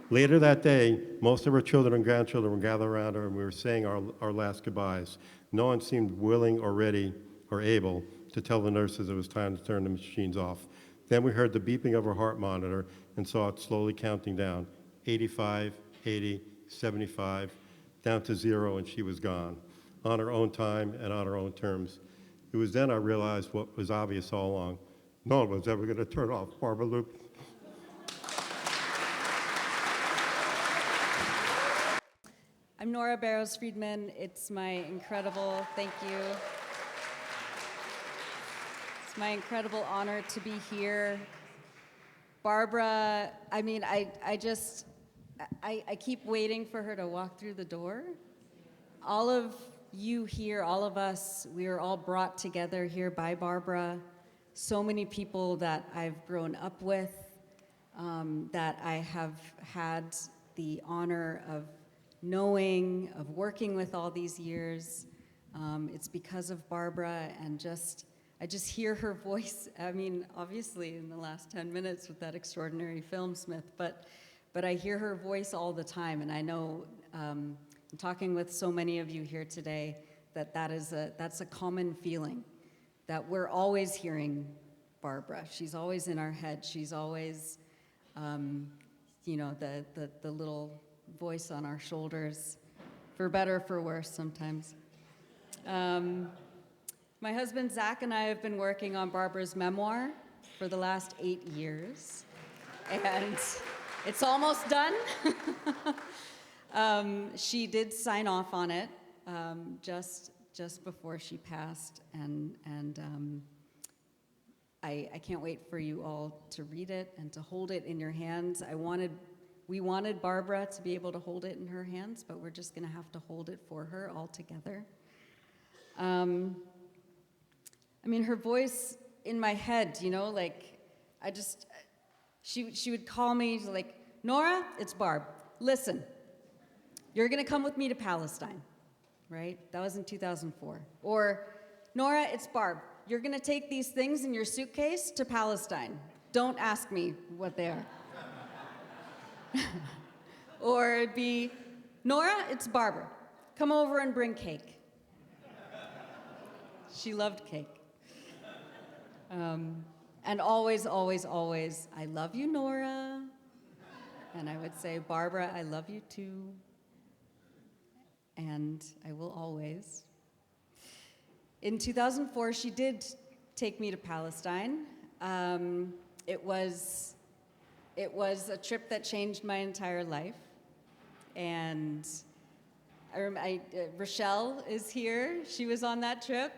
Later that day, most of her children and grandchildren were gathered around her, and we were saying our last goodbyes. No one seemed willing or ready or able to tell the nurses it was time to turn the machines off. Then we heard the beeping of her heart monitor and saw it slowly counting down. 85, 80, 75, down to 0, and she was gone, on her own time and on her own terms. It was then I realized what was obvious all along. No one was ever going to turn off Barbara Lubin. I'm Nora Barrows Friedman. It's my incredible, thank you. It's my incredible honor to be here. Barbara, I mean, I keep waiting for her to walk through the door. All of you here, all of us, we are all brought together here by Barbara. So many people that I've grown up with, that I have had the honor of knowing, of working with all these years. It's because of Barbara, and I just hear her voice. I mean, obviously in the last 10 minutes with that extraordinary film, Smith, but I hear her voice all the time, and I know, talking with so many of you here today, that's a common feeling, that we're always hearing Barbara. She's always in our head. She's always, you know, the little voice on our shoulders, for better or for worse sometimes. My husband Zach and I have been working on Barbara's memoir for the last 8 years, and it's almost done. She did sign off on it just before she passed, and I can't wait for you all to read it and to hold it in your hands. We wanted Barbara to be able to hold it in her hands, but we're just going to have to hold it for her all together. I mean, her voice in my head, you know, like, she would call me, like, Nora, it's Barb. Listen, you're going to come with me to Palestine, right? That was in 2004. Or, Nora, it's Barb. You're going to take these things in your suitcase to Palestine. Don't ask me what they are. Or it'd be, Nora, it's Barbara. Come over and bring cake. She loved cake. And always, always, always, I love you, Nora. And I would say, Barbara, I love you too. And I will always. In 2004, she did take me to Palestine. It was a trip that changed my entire life. And Rochelle is here. She was on that trip.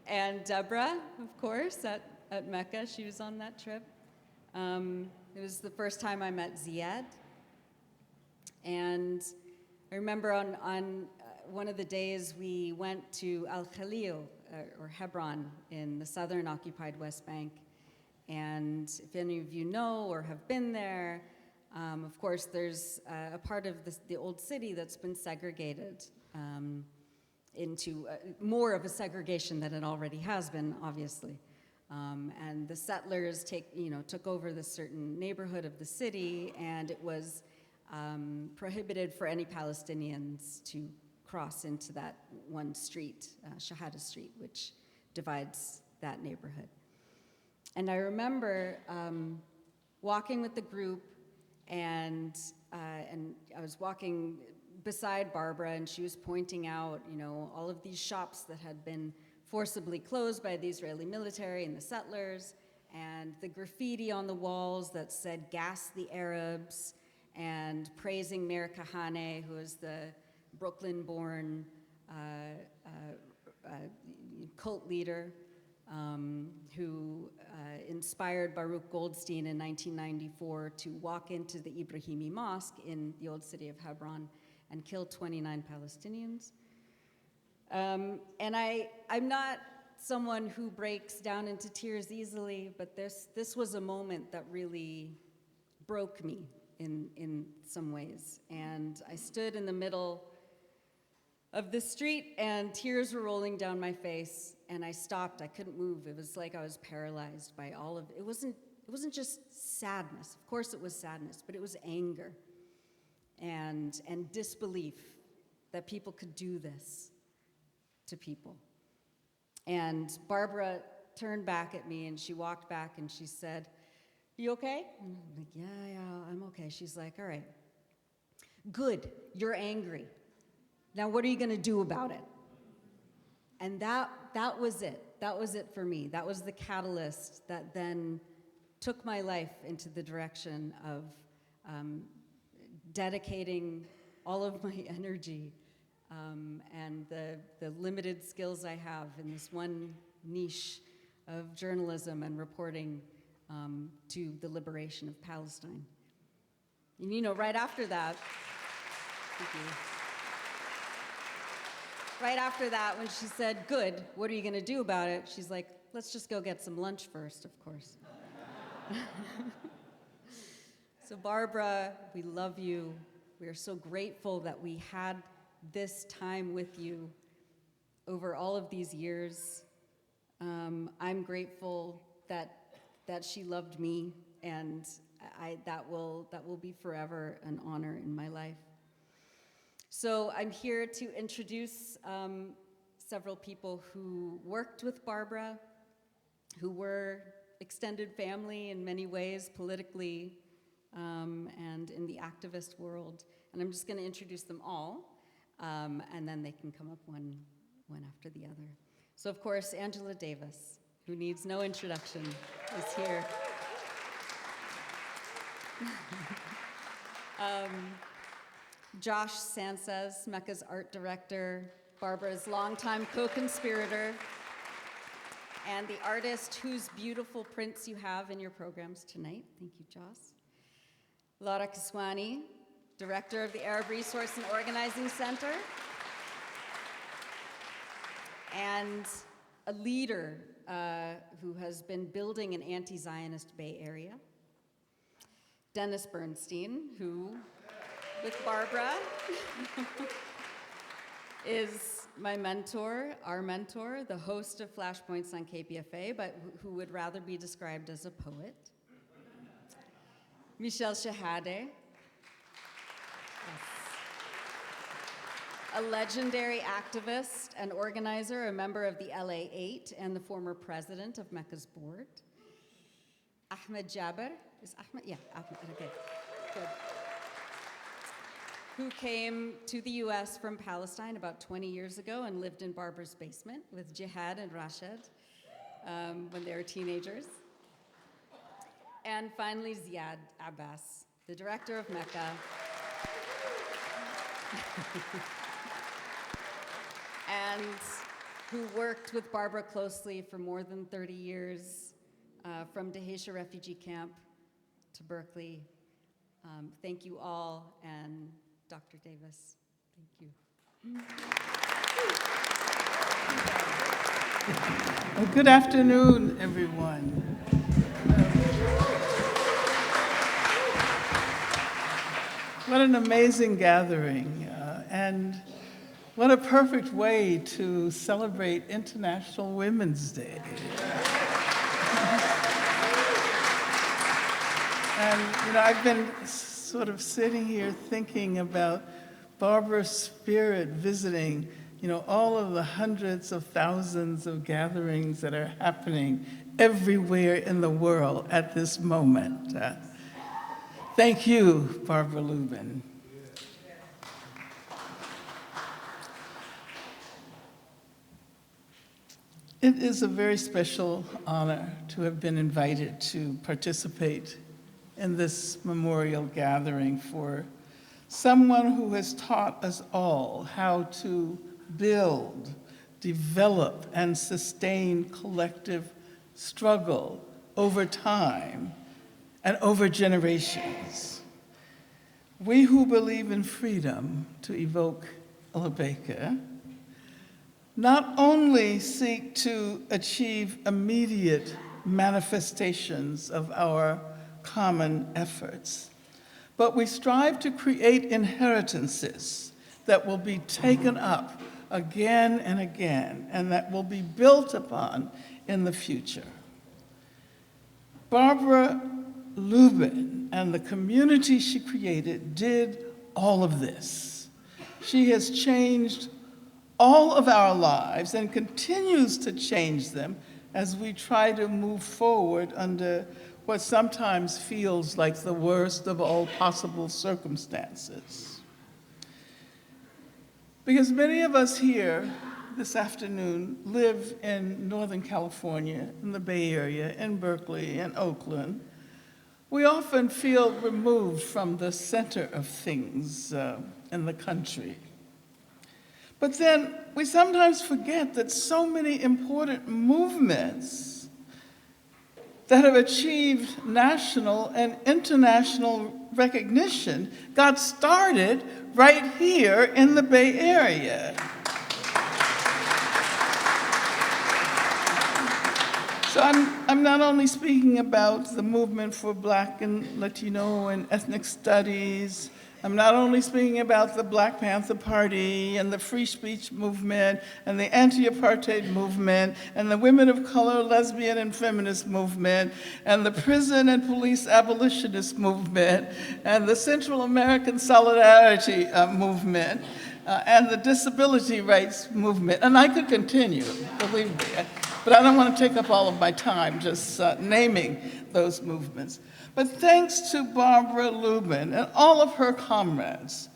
And Deborah, of course, at MECA, she was on that trip. It was the first time I met Zeiad. And I remember on one of the days we went to Al Khalil, or Hebron, in the southern occupied West Bank. And if any of you know or have been there, of course, there's a part of the old city that's been segregated into more of a segregation than it already has been, obviously. And the settlers took over this certain neighborhood of the city, and it was prohibited for any Palestinians to cross into that one street, Shehadeh Street, which divides that neighborhood. And I remember walking with the group, and I was walking beside Barbara, and she was pointing out, all of these shops that had been forcibly closed by the Israeli military and the settlers, and the graffiti on the walls that said "Gas the Arabs," and praising Meir Kahane, who is the Brooklyn-born cult leader who inspired Baruch Goldstein in 1994 to walk into the Ibrahimi Mosque in the old city of Hebron and kill 29 Palestinians. And I'm not someone who breaks down into tears easily, but this was a moment that really broke me in some ways. And I stood in the middle of the street, and tears were rolling down my face, and I stopped. I couldn't move. It was like I was paralyzed by all of it. It wasn't just sadness. Of course it was sadness, but it was anger and disbelief that people could do this to people. And Barbara turned back at me, and she walked back, and she said, "You okay?" And I'm like, yeah, I'm okay. She's like, "All right, good, you're angry. Now what are you gonna do about it?" And that was it. That was it for me. That was the catalyst that then took my life into the direction of dedicating all of my energy and the limited skills I have in this one niche of journalism and reporting to the liberation of Palestine. And right after that, thank you. Right after that, when she said, "Good, what are you gonna do about it?" She's like, "Let's just go get some lunch first, of course." So Barbara, we love you. We are so grateful that we had this time with you over all of these years. I'm grateful that she loved me, and that will be forever an honor in my life. So I'm here to introduce several people who worked with Barbara, who were extended family in many ways, politically, and in the activist world. And I'm just going to introduce them all, and then they can come up one after the other. So, of course, Angela Davis, who needs no introduction, is here. Jos Sances, MECA's art director, Barbara's longtime co-conspirator, and the artist whose beautiful prints you have in your programs tonight. Thank you, Jos. Lara Kiswani, director of the Arab Resource and Organizing Center, and a leader who has been building an anti-Zionist Bay Area. Dennis Bernstein, who, with Barbara, is my mentor, our mentor, the host of Flashpoints on KPFA, but who would rather be described as a poet. Michel Shehadeh, a legendary activist and organizer, a member of the LA 8, and the former president of MECA's board. Ahmad Jabr, is Ahmad? Yeah, Ahmad, okay, good. who came to the US from Palestine about 20 years ago and lived in Barbara's basement with Jihad and Rashid when they were teenagers. And finally, Zeiad Abbas, the director of MECA. And who worked with Barbara closely for more than 30 years, from Dheisheh refugee camp to Berkeley. Thank you all, and Dr. Davis, thank you. Well, good afternoon, everyone. What an amazing gathering, and what a perfect way to celebrate International Women's Day. And, I've been sort of sitting here thinking about Barbara's spirit visiting, all of the hundreds of thousands of gatherings that are happening everywhere in the world at this moment. Thank you, Barbara Lubin. It is a very special honor to have been invited to participate in this memorial gathering for someone who has taught us all how to build, develop, and sustain collective struggle over time and over generations. We who believe in freedom, to evoke Rebecca, not only seek to achieve immediate manifestations of our common efforts, but we strive to create inheritances that will be taken up again and again, and that will be built upon in the future. Barbara Lubin and the community she created did all of this. She has changed all of our lives and continues to change them as we try to move forward under what sometimes feels like the worst of all possible circumstances. Because many of us here this afternoon live in Northern California, in the Bay Area, in Berkeley, in Oakland. We often feel removed from the center of things in the country. But then we sometimes forget that so many important movements that have achieved national and international recognition got started right here in the Bay Area. So I'm not only speaking about the movement for Black and Latino and ethnic studies. I'm not only speaking about the Black Panther Party and the free speech movement and the anti-apartheid movement and the women of color, lesbian and feminist movement and the prison and police abolitionist movement and the Central American Solidarity movement and the disability rights movement. And I could continue, believe me, but I don't want to take up all of my time just naming those movements. But thanks to Barbara Lubin and all of her comrades,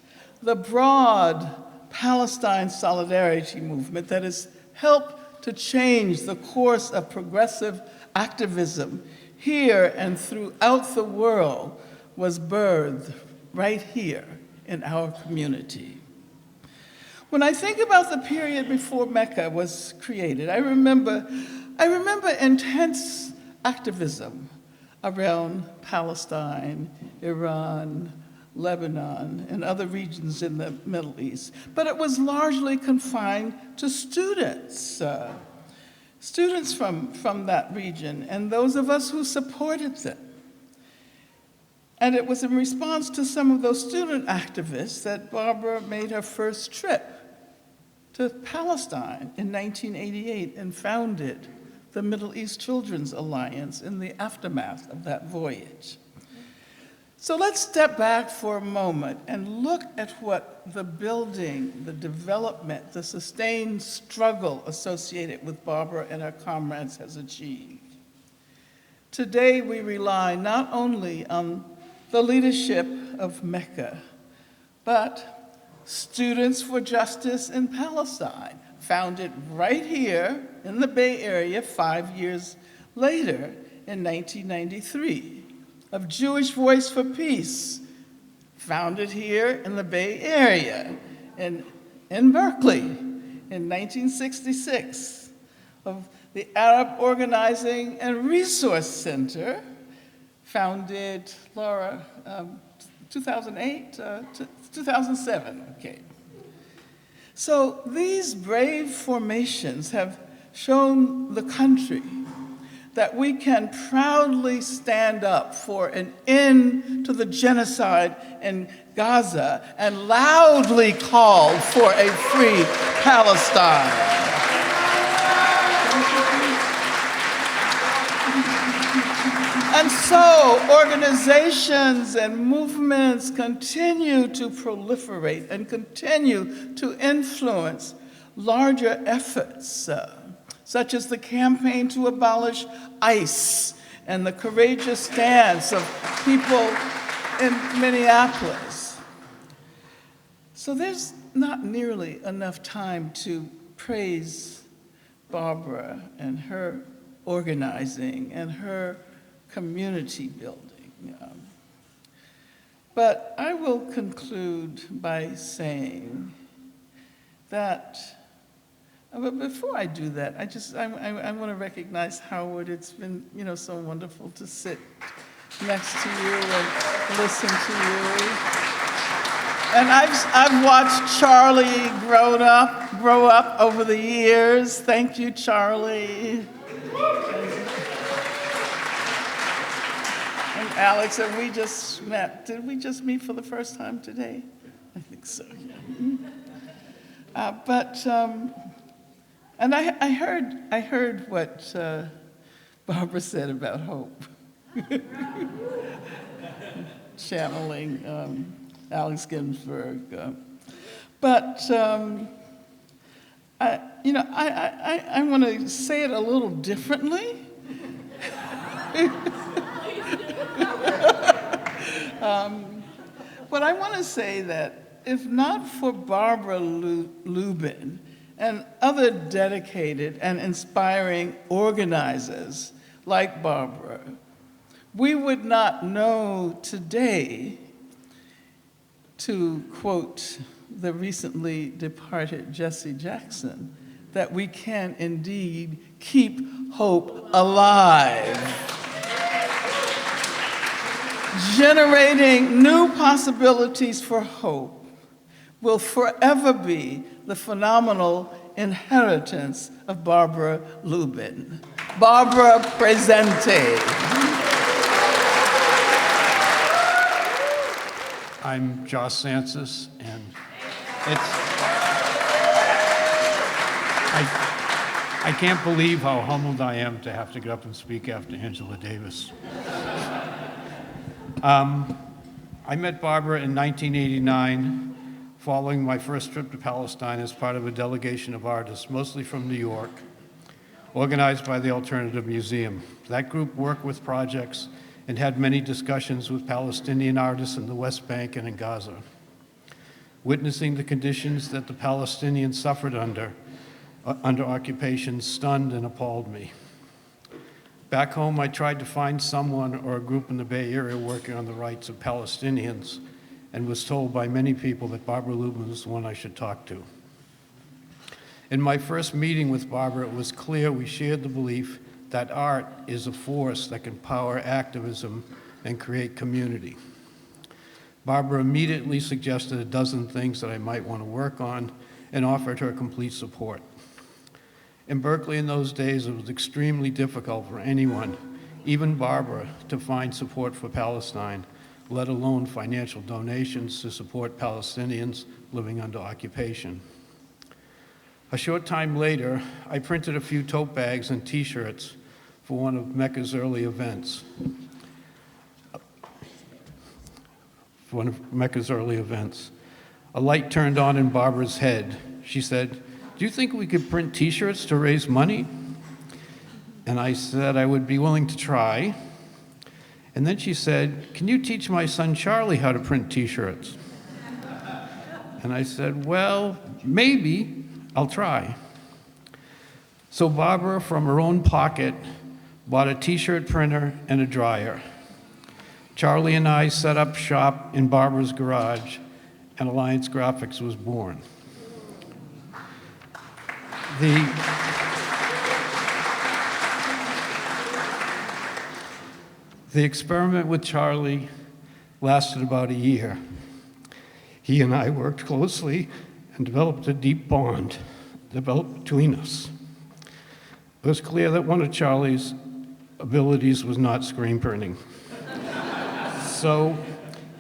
the broad Palestine solidarity movement that has helped to change the course of progressive activism here and throughout the world was birthed right here in our community. When I think about the period before MECA was created, I remember intense activism around Palestine, Iran, Lebanon, and other regions in the Middle East. But it was largely confined to students, students from that region, and those of us who supported them. And it was in response to some of those student activists that Barbara made her first trip to Palestine in 1988 and founded the Middle East Children's Alliance in the aftermath of that voyage. So let's step back for a moment and look at what the building, the development, the sustained struggle associated with Barbara and her comrades has achieved. Today, we rely not only on the leadership of MECA, But Students for Justice in Palestine, founded right here in the Bay Area 5 years later in 1993. Of Jewish Voice for Peace, founded here in the Bay Area in Berkeley in 1966. Of the Arab Organizing and Resource Center, founded, Lara, 2008, 2007, okay. So these brave formations have shown the country that we can proudly stand up for an end to the genocide in Gaza and loudly call for a free Palestine. And so organizations and movements continue to proliferate and continue to influence larger efforts, such as the campaign to abolish ICE and the courageous stance of people in Minneapolis. So there's not nearly enough time to praise Barbara and her organizing and her community building. But I will conclude by saying that, but before I do that, I want to recognize Howard. It's been, so wonderful to sit next to you and listen to you. And I've watched Charlie grow up over the years. Thank you, Charlie. And Alex, have we just met? Did we just meet for the first time today? I think so, yeah. And I heard what Barbara said about hope. Channeling Alex Ginsberg. But I want to say it a little differently. But I want to say that if not for Barbara Lubin and other dedicated and inspiring organizers like Barbara, we would not know today, to quote the recently departed Jesse Jackson, that we can indeed keep hope alive. Generating new possibilities for hope will forever be the phenomenal inheritance of Barbara Lubin. Barbara Presente. I'm Jos Sances, and I can't believe how humbled I am to have to get up and speak after Angela Davis. I met Barbara in 1989, following my first trip to Palestine as part of a delegation of artists, mostly from New York, organized by the Alternative Museum. That group worked with projects and had many discussions with Palestinian artists in the West Bank and in Gaza. Witnessing the conditions that the Palestinians suffered under occupation stunned and appalled me. Back home, I tried to find someone or a group in the Bay Area working on the rights of Palestinians and was told by many people that Barbara Lubin was the one I should talk to. In my first meeting with Barbara, it was clear we shared the belief that art is a force that can power activism and create community. Barbara immediately suggested a dozen things that I might want to work on and offered her complete support. In Berkeley in those days, it was extremely difficult for anyone, even Barbara, to find support for Palestine, let alone financial donations to support Palestinians living under occupation. A short time later, I printed a few tote bags and T-shirts for one of MECA's early events. A light turned on in Barbara's head. She said, "Do you think we could print T-shirts to raise money?" And I said I would be willing to try. And then she said, "Can you teach my son Charlie how to print T-shirts?" And I said, well, maybe I'll try. So Barbara, from her own pocket, bought a t-shirt printer and a dryer. Charlie and I set up shop in Barbara's garage, and Alliance Graphics was born. The experiment with Charlie lasted about a year. He and I worked closely and developed a deep bond developed between us. It was clear that one of Charlie's abilities was not screen printing. So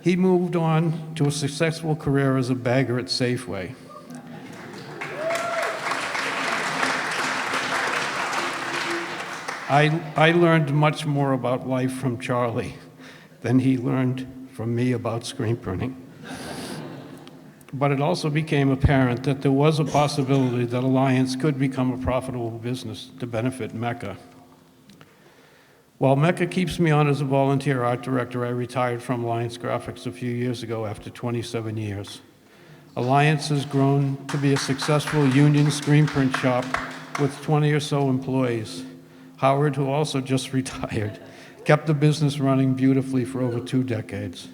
he moved on to a successful career as a bagger at Safeway. I learned much more about life from Charlie than he learned from me about screen printing. But it also became apparent that there was a possibility that Alliance could become a profitable business to benefit MECA. While MECA keeps me on as a volunteer art director, I retired from Alliance Graphics a few years ago after 27 years. Alliance has grown to be a successful union screen print shop with 20 or so employees. Howard, who also just retired, kept the business running beautifully for over 2 decades.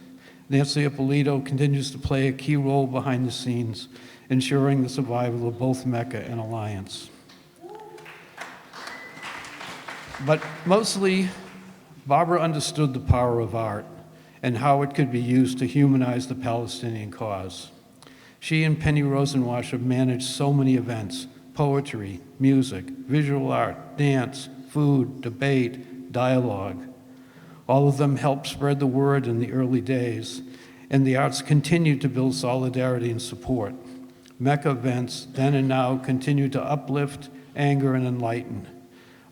Nancy Ippolito continues to play a key role behind the scenes, ensuring the survival of both MECA and Alliance. But mostly, Barbara understood the power of art and how it could be used to humanize the Palestinian cause. She and Penny Rosenwash have managed so many events: poetry, music, visual art, dance, food, debate, dialogue. All of them helped spread the word in the early days, and the arts continued to build solidarity and support. MECA events then and now continue to uplift, anger, and enlighten.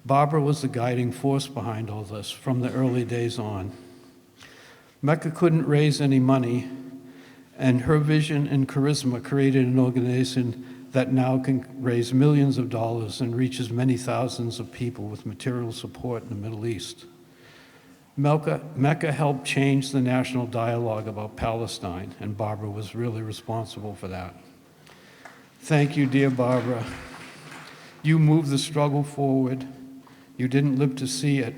Barbara was the guiding force behind all this from the early days on. MECA couldn't raise any money, and her vision and charisma created an organization that now can raise millions of dollars and reaches many thousands of people with material support in the Middle East. MECA helped change the national dialogue about Palestine, and Barbara was really responsible for that. Thank you, dear Barbara. You moved the struggle forward. You didn't live to see it,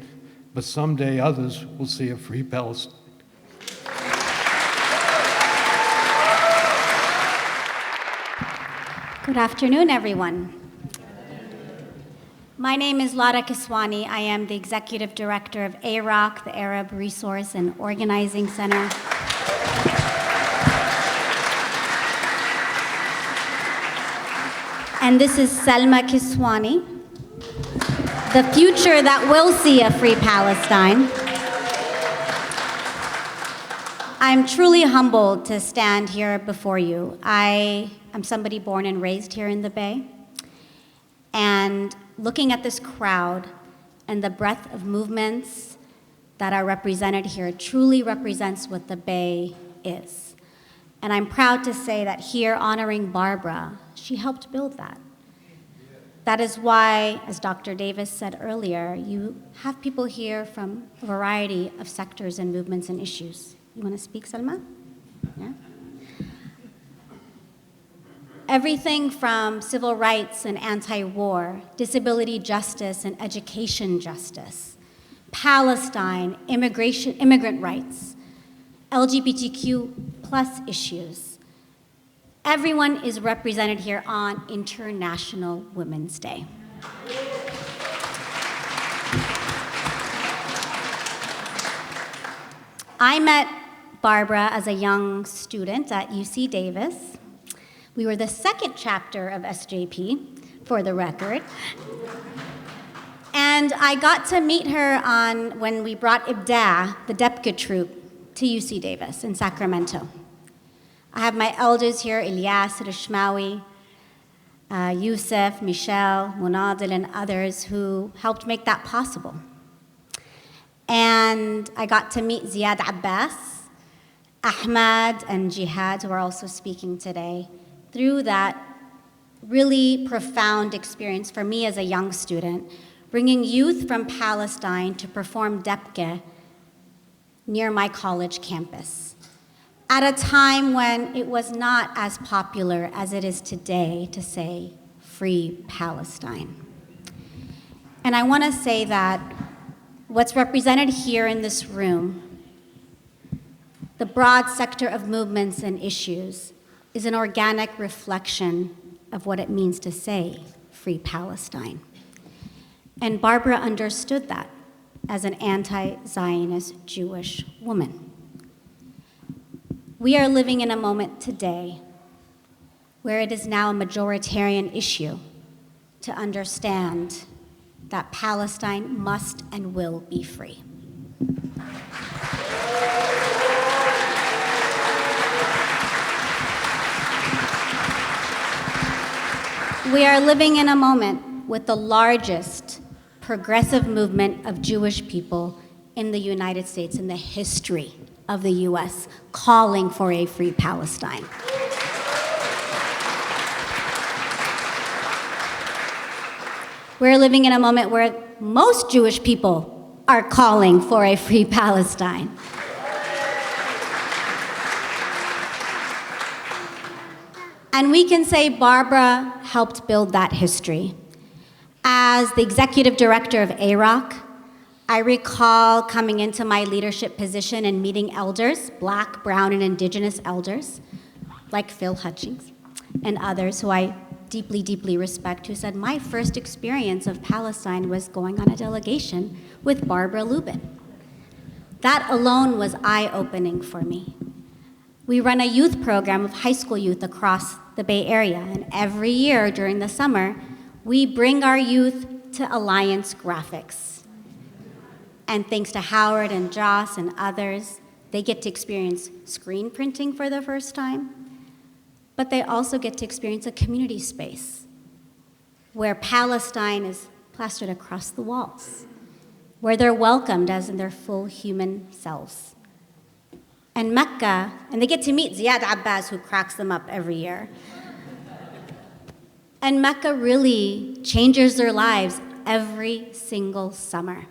but someday others will see a free Palestine. Good afternoon, everyone. My name is Lara Kiswani. I am the Executive Director of AROC, the Arab Resource and Organizing Center. And this is Salma Kiswani, the future that will see a free Palestine. I'm truly humbled to stand here before you. I am somebody born and raised here in the Bay. And looking at this crowd and the breadth of movements that are represented here truly represents what the Bay is. And I'm proud to say that here, honoring Barbara, she helped build that. That is why, as Dr. Davis said earlier, you have people here from a variety of sectors and movements and issues. You want to speak, Salma? Yeah? Everything from civil rights and anti-war, disability justice and education justice, Palestine, immigrant rights, LGBTQ plus issues. Everyone is represented here on International Women's Day. I met Barbara as a young student at UC Davis. We were the second chapter of SJP, for the record. And I got to meet her when we brought Ibda, the Depka troupe, to UC Davis in Sacramento. I have my elders here, Ilyas, Rishmawi, Yusuf, Michel, Munadil, and others who helped make that possible. And I got to meet Zeiad Abbas, Ahmad, and Jihad, who are also speaking today, through that really profound experience for me as a young student, bringing youth from Palestine to perform Depke near my college campus. at a time when it was not as popular as it is today to say, "Free Palestine." And I want to say that what's represented here in this room, the broad sector of movements and issues, is an organic reflection of what it means to say, "Free Palestine." And Barbara understood that as an anti-Zionist Jewish woman. We are living in a moment today where it is now a majoritarian issue to understand that Palestine must and will be free. We are living in a moment with the largest progressive movement of Jewish people in the United States in the history of the US, calling for a free Palestine. We're living in a moment where most Jewish people are calling for a free Palestine. And we can say Barbara helped build that history. As the executive director of AROC, I recall coming into my leadership position and meeting elders, Black, brown, and indigenous elders, like Phil Hutchings and others who I deeply, deeply respect, who said, my first experience of Palestine was going on a delegation with Barbara Lubin. That alone was eye-opening for me. We run a youth program of high school youth across the Bay Area, and every year during the summer, we bring our youth to Alliance Graphics. And thanks to Howard and Jos and others, they get to experience screen printing for the first time, but they also get to experience a community space where Palestine is plastered across the walls, where they're welcomed as in their full human selves. And MECA, and they get to meet Zeiad Abbas, who cracks them up every year. And MECA really changes their lives every single summer.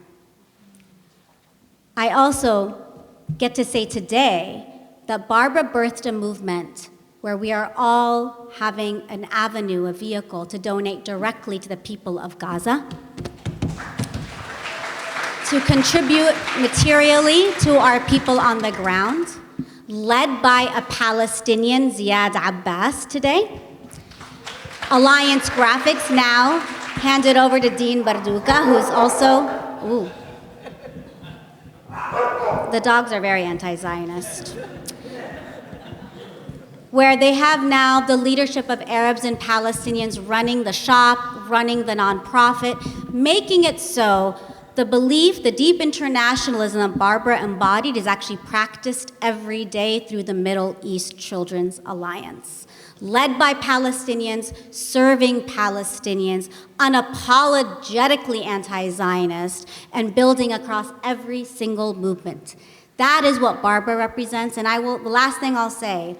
I also get to say today that Barbara birthed a movement where we are all having an avenue, a vehicle to donate directly to the people of Gaza, to contribute materially to our people on the ground, led by a Palestinian, Zeiad Abbas, today. Alliance Graphics now handed over to Dean Barduka, who's also, the dogs are very anti-Zionist. Where they have now the leadership of Arabs and Palestinians running the shop, running the nonprofit, making it so the belief, the deep internationalism that Barbara embodied is actually practiced every day through the Middle East Children's Alliance. Led by Palestinians, serving Palestinians, unapologetically anti-Zionist, and building across every single movement. That is what Barbara represents, and the last thing I'll say,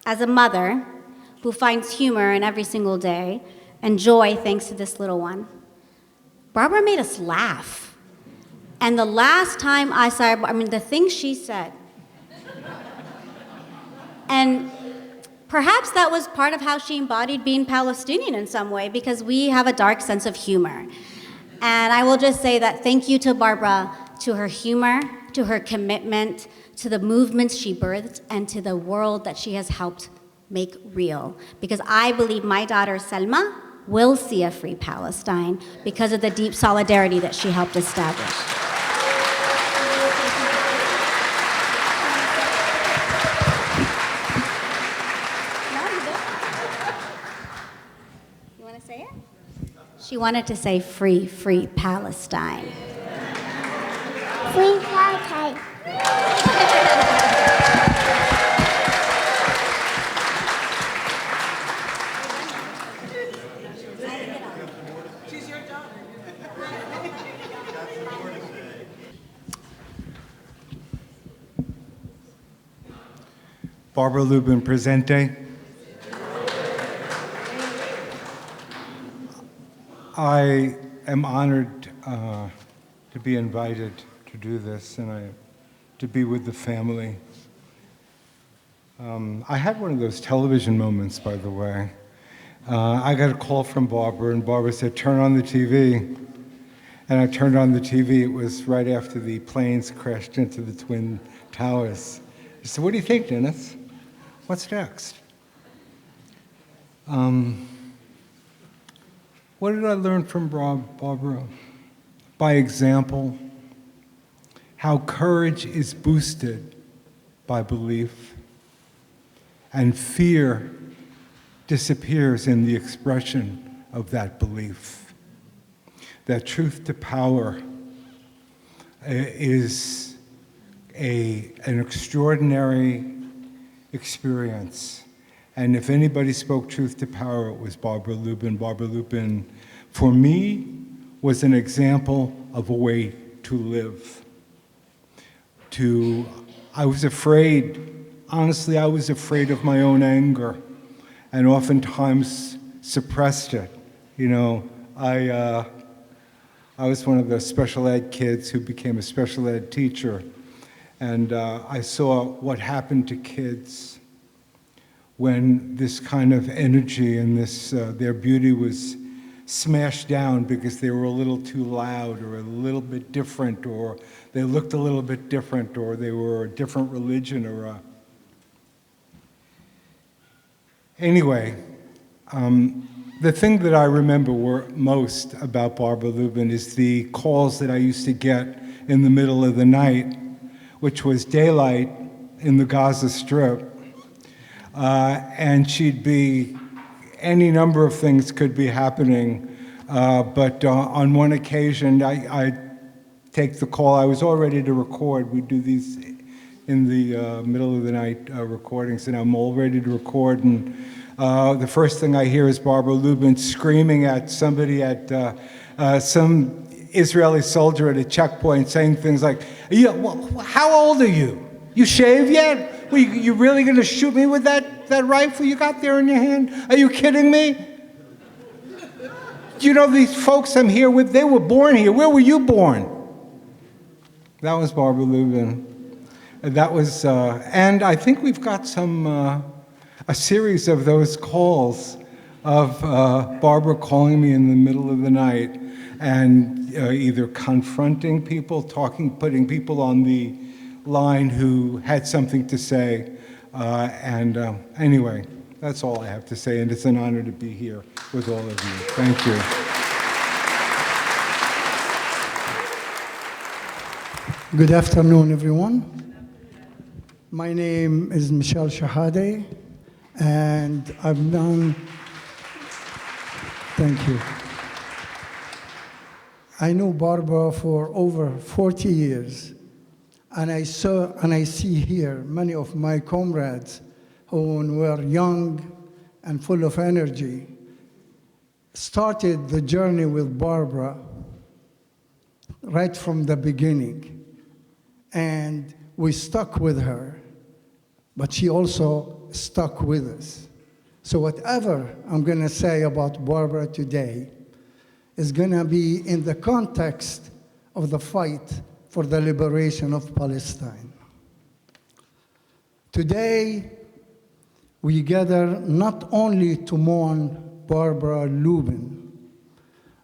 as a mother who finds humor in every single day and joy thanks to this little one, Barbara made us laugh. And the last time I saw her, the things she said, and perhaps that was part of how she embodied being Palestinian in some way, because we have a dark sense of humor. And I will just say that thank you to Barbara, to her humor, to her commitment, to the movements she birthed, and to the world that she has helped make real. Because I believe my daughter Selma will see a free Palestine because of the deep solidarity that she helped establish. You want to say it? She wanted to say free, free Palestine. Free Palestine. Barbara Lubin presente. I am honored to be invited to do this and to be with the family. I had one of those television moments, by the way. I got a call from Barbara, and Barbara said, "Turn on the TV." And I turned on the TV. It was right after the planes crashed into the Twin Towers. I said, "What do you think, Dennis? What's next?" What did I learn from Barbara? By example, how courage is boosted by belief, and fear disappears in the expression of that belief. That truth to power is an extraordinary experience. And if anybody spoke truth to power, it was Barbara Lubin. Barbara Lubin, for me, was an example of a way to live. I was afraid, honestly, I was afraid of my own anger, and oftentimes suppressed it. You know, I was one of the special ed kids who became a special ed teacher, and I saw what happened to kids when this kind of energy and their beauty was smashed down because they were a little too loud or a little bit different, or they looked a little bit different, or they were a different religion or Anyway, the thing that I remember most about Barbara Lubin is the calls that I used to get in the middle of the night, which was daylight in the Gaza Strip. And she'd be, any number of things could be happening, but on one occasion, I take the call. I was all ready to record. We do these in the middle of the night recordings, and I'm all ready to record, and the first thing I hear is Barbara Lubin screaming at somebody at some Israeli soldier at a checkpoint, saying things like, "How old are you? You shaved yet? Well, you really going to shoot me with that rifle you got there in your hand? Are you kidding me? You know, these folks I'm here with, they were born here. Where were you born?" That was Barbara Lubin. That was, and I think we've got a series of those calls of Barbara calling me in the middle of the night and either confronting people, putting people on the line who had something to say. Anyway, that's all I have to say, and it's an honor to be here with all of you. Thank you. Good afternoon, everyone. My name is Michel Shehadeh, and I've done, thank you. I know Barbara for over 40 years, and I see here many of my comrades who were young and full of energy, started the journey with Barbara right from the beginning, and we stuck with her, but she also stuck with us. So whatever I'm going to say about Barbara today is going to be in the context of the fight for the liberation of Palestine. Today, we gather not only to mourn Barbara Lubin,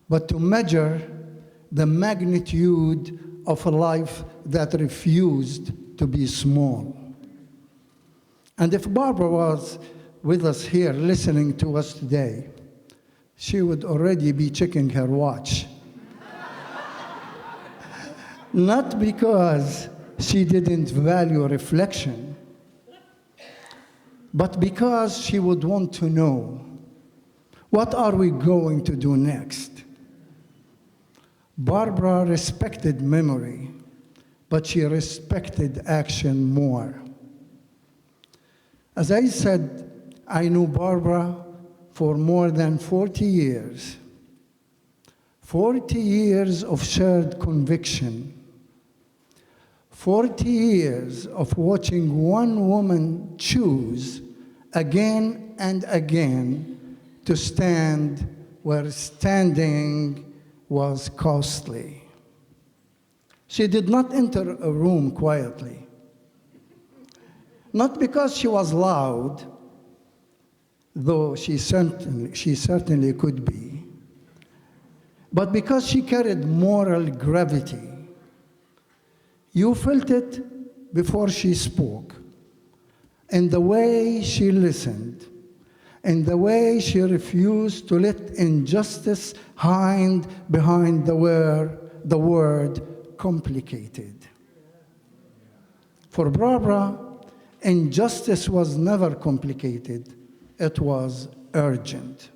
but to measure the magnitude of a life that refused to be small. And if Barbara was with us here listening to us today, she would already be checking her watch. Not because she didn't value reflection, but because she would want to know, what are we going to do next? Barbara respected memory, but she respected action more. As I said, I knew Barbara for more than 40 years. 40 years of shared conviction. 40 years of watching one woman choose again and again to stand where standing was costly. She did not enter a room quietly. not because she was loud, though she certainly could be, but because she carried moral gravity. You felt it before she spoke, in the way she listened, in the way she refused to let injustice hide behind the word complicated. For Barbara, injustice was never complicated, it was urgent.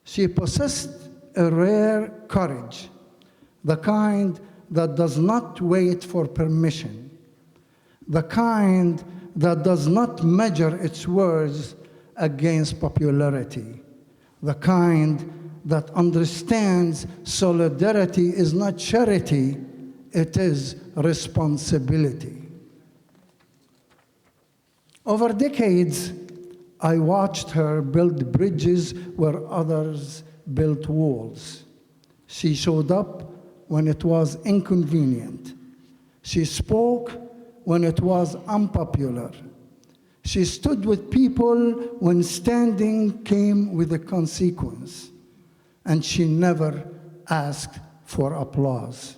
She possessed a rare courage, the kind that does not wait for permission, the kind that does not measure its words against popularity, the kind that understands solidarity is not charity, it is responsibility. Over decades, I watched her build bridges where others built walls. She showed up when it was inconvenient. She spoke when it was unpopular. She stood with people when standing came with a consequence. And she never asked for applause.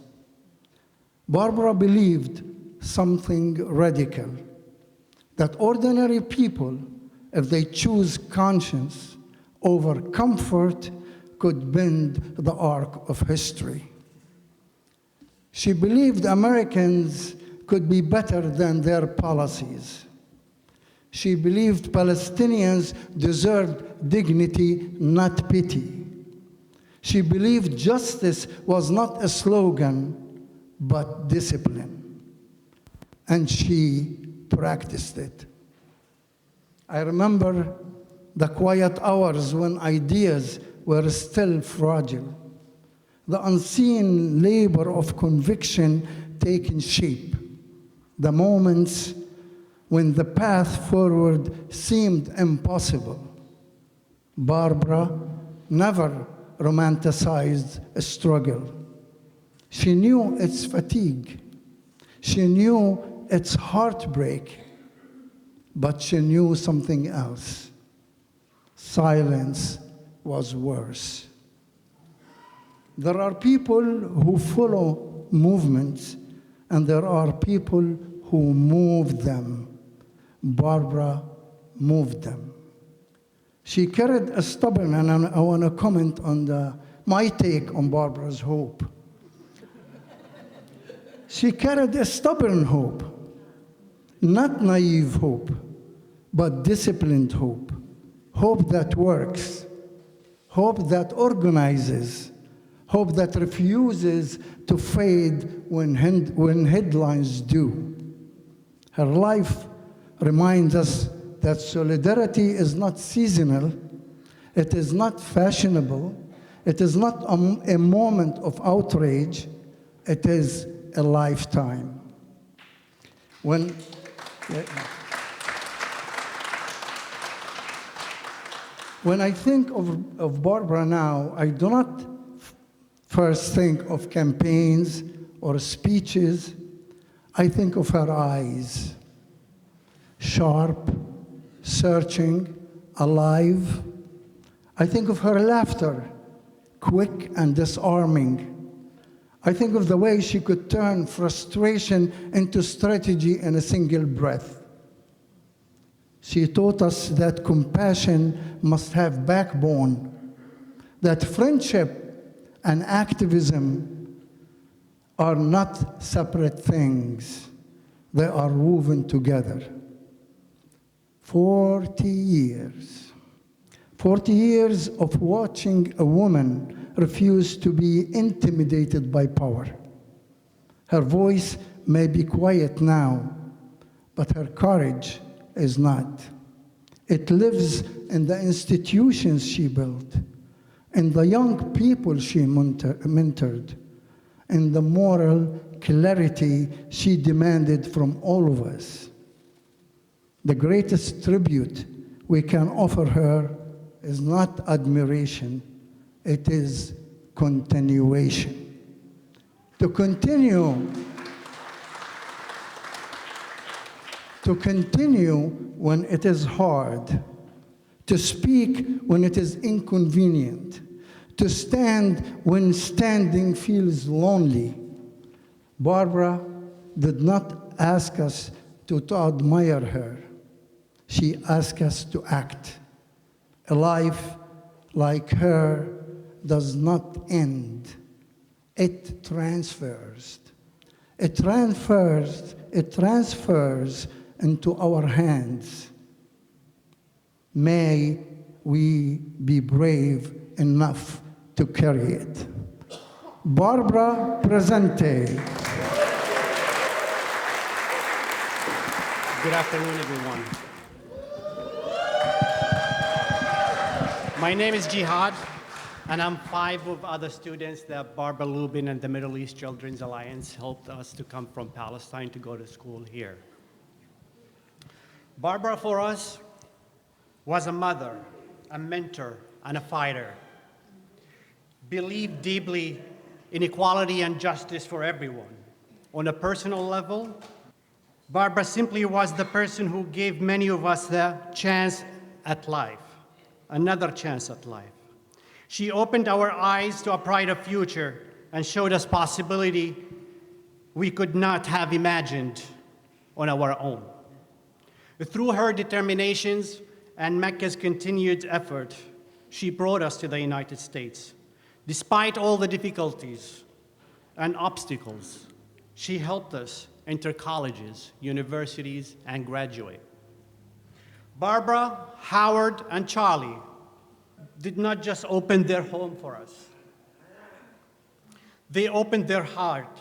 Barbara believed something radical, that ordinary people, if they choose conscience over comfort, could bend the arc of history. She believed Americans could be better than their policies. She believed Palestinians deserved dignity, not pity. She believed justice was not a slogan, but discipline. And she practiced it. I remember the quiet hours when ideas were still fragile, the unseen labor of conviction taking shape, the moments when the path forward seemed impossible. Barbara never romanticized a struggle. She knew its fatigue. She knew its heartbreak. But she knew something else. Silence was worse. There are people who follow movements, and there are people who move them. Barbara moved them. She carried a stubborn, and I want to comment on my take on Barbara's hope. She carried a stubborn hope, not naive hope, but disciplined hope, hope that works, hope that organizes, hope that refuses to fade when headlines do. Her life reminds us that solidarity is not seasonal, it is not fashionable, it is not a moment of outrage, it is a lifetime. When I think of Barbara now, I do not first think of campaigns or speeches. I think of her eyes, sharp, searching, alive. I think of her laughter, quick and disarming. I think of the way she could turn frustration into strategy in a single breath. She taught us that compassion must have backbone, that friendship and activism are not separate things. They are woven together. 40 years. 40 years of watching a woman refuse to be intimidated by power. Her voice may be quiet now, but her courage is not. It lives in the institutions she built, in the young people she mentored, in the moral clarity she demanded from all of us. The greatest tribute we can offer her is not admiration, it is continuation. To continue to continue when it is hard, to speak when it is inconvenient, to stand when standing feels lonely. Barbara did not ask us to admire her. She asked us to act. A life like her does not end. It transfers. It transfers into our hands. May we be brave enough to carry it. Barbara presente. Good afternoon, everyone. My name is Jihad, and I'm 5 of other students that Barbara Lubin and the Middle East Children's Alliance helped us to come from Palestine to go to school here. Barbara, for us, was a mother, a mentor, and a fighter. Believed deeply in equality and justice for everyone. On a personal level, Barbara simply was the person who gave many of us the chance at life, another chance at life. She opened our eyes to a brighter future and showed us possibility we could not have imagined on our own. Through her determinations and MECA's continued effort, she brought us to the United States. Despite all the difficulties and obstacles, she helped us enter colleges, universities, and graduate. Barbara, Howard, and Charlie did not just open their home for us. They opened their heart.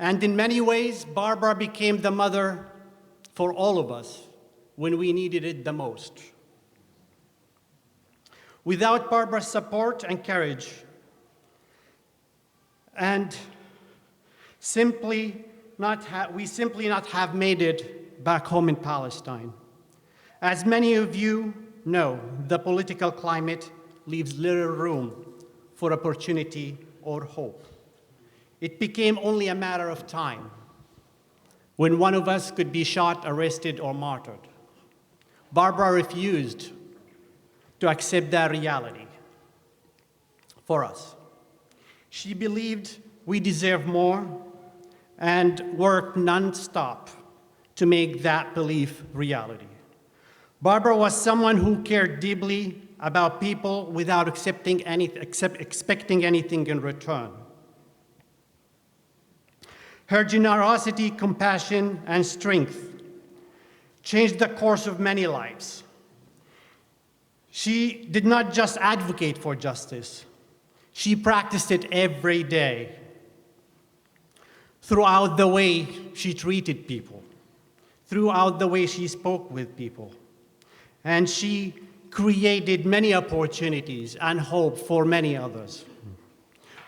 And in many ways, Barbara became the mother for all of us when we needed it the most. Without Barbara's support and courage, and we simply not have made it back home in Palestine. As many of you know, the political climate leaves little room for opportunity or hope. It became only a matter of time when one of us could be shot, arrested, or martyred. Barbara refused to accept that reality for us. She believed we deserve more and worked nonstop to make that belief reality. Barbara was someone who cared deeply about people without expecting anything in return. Her generosity, compassion, and strength changed the course of many lives. She did not just advocate for justice, she practiced it every day throughout the way she treated people, throughout the way she spoke with people. And she created many opportunities and hope for many others.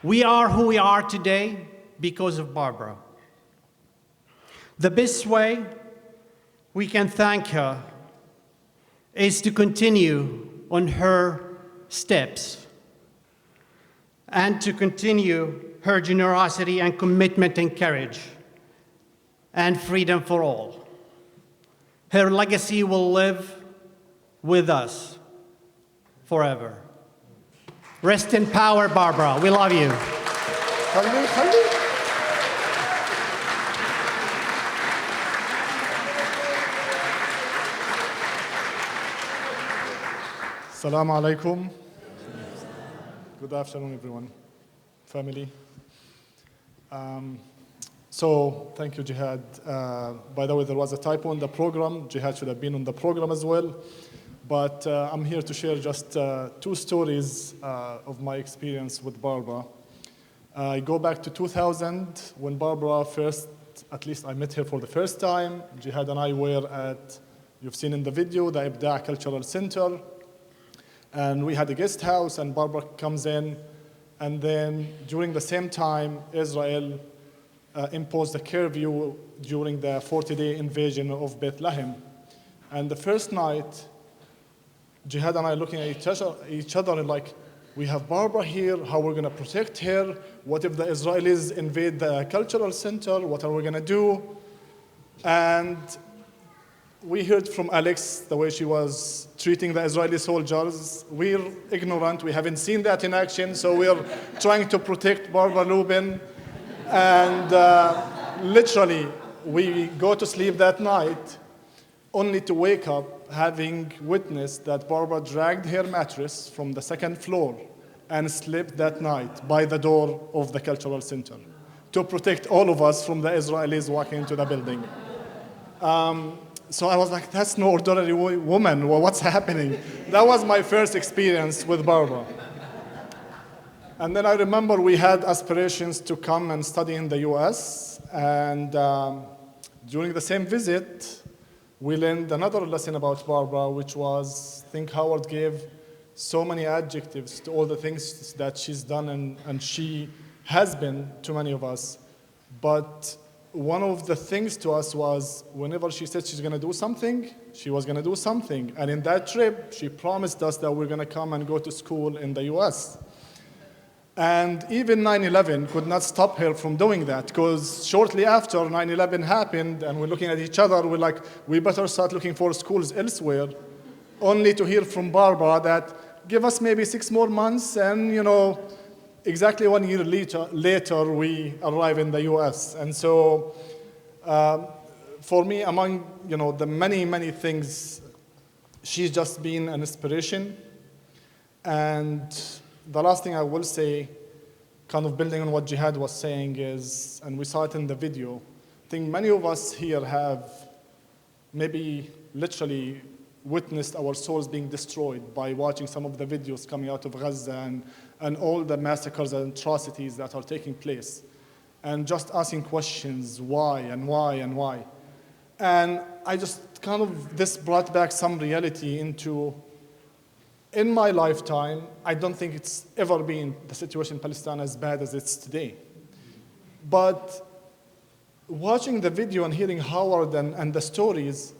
We are who we are today because of Barbara. The best way we can thank her is to continue on her steps and to continue her generosity and commitment and courage and freedom for all. Her legacy will live with us forever. Rest in power, Barbara. We love you. Assalamu alaikum. Good afternoon, everyone, family. So thank you, Jihad. By the way, there was a typo in the program. Jihad should have been on the program as well. But I'm here to share just 2 stories of my experience with Barbara. I go back to 2000 when Barbara first, at least I met her for the first time. Jihad and I were at, you've seen in the video, the Ibda Cultural Center. And we had a guest house, and Barbara comes in. And then during the same time, Israel imposed a curfew during the 40-day invasion of Bethlehem. And the first night, Jihad and I looking at each other and like, We have Barbara here, how we're going to protect her. What if the Israelis invade the cultural center? What are we going to do? And we heard from Alex the way she was treating the Israeli soldiers. We're ignorant. We haven't seen that in action, so we're trying to protect Barbara Lubin. And literally, we go to sleep that night only to wake up having witnessed that Barbara dragged her mattress from the second floor and slept that night by the door of the cultural center to protect all of us from the Israelis walking into the building. So I was like, that's no ordinary woman. Well, what's happening? That was my first experience with Barbara. And then I remember we had aspirations to come and study in the US. And during the same visit, we learned another lesson about Barbara, which was, I think Howard gave so many adjectives to all the things that she's done and she has been to many of us. But one of the things to us was whenever she said she's going to do something, she was going to do something. And in that trip, she promised us that we're going to come and go to school in the US. And even 9/11 could not stop her from doing that, because shortly after 9/11 happened, and we're looking at each other, we're like, we better start looking for schools elsewhere, only to hear from Barbara that give us maybe 6 more months, and exactly 1 year later we arrive in the US. And so for me, among the many things, she's just been an inspiration. And the last thing I will say, kind of building on what Jihad was saying, is, and we saw it in the video, I think many of us here have maybe literally witnessed our souls being destroyed by watching some of the videos coming out of Gaza and all the massacres and atrocities that are taking place, and just asking questions, why and why and why. And I just this brought back some reality into, in my lifetime, I don't think it's ever been the situation in Palestine as bad as it's today. But watching the video and hearing Howard and the stories,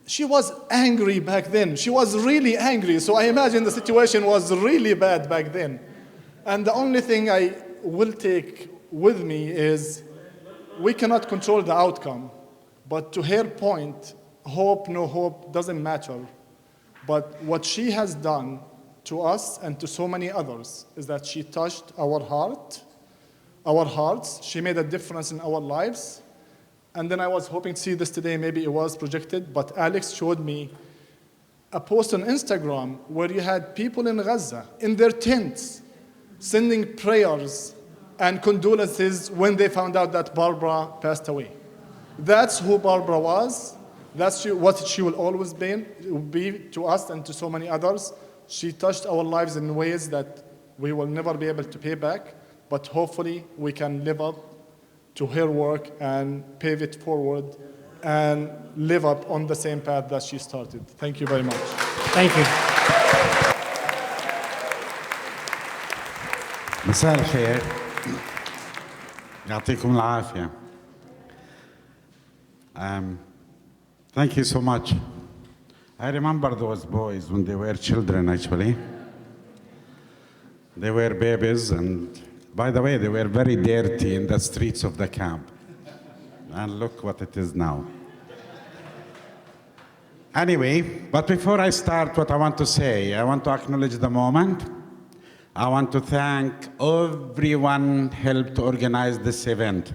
she was angry back then. She was really angry. So I imagine the situation was really bad back then. And the only thing I will take with me is we cannot control the outcome. But to her point, hope, no hope, doesn't matter. But what she has done to us and to so many others is that she touched our hearts. She made a difference in our lives. And then I was hoping to see this today. Maybe it was projected, but Alex showed me a post on Instagram where you had people in Gaza in their tents sending prayers and condolences when they found out that Barbara passed away. That's who Barbara was. That's what she will always be to us and to so many others. She touched our lives in ways that we will never be able to pay back, but hopefully we can live up to her work and pave it forward and live up on the same path that she started. Thank you very much. Thank you. مساء الخير. يعطيكم العافية. Thank you so much. I remember those boys when they were children, actually. They were babies, and by the way, they were very dirty in the streets of the camp. And look what it is now. Anyway, but before I start what I want to say, I want to acknowledge the moment. I want to thank everyone who helped to organize this event.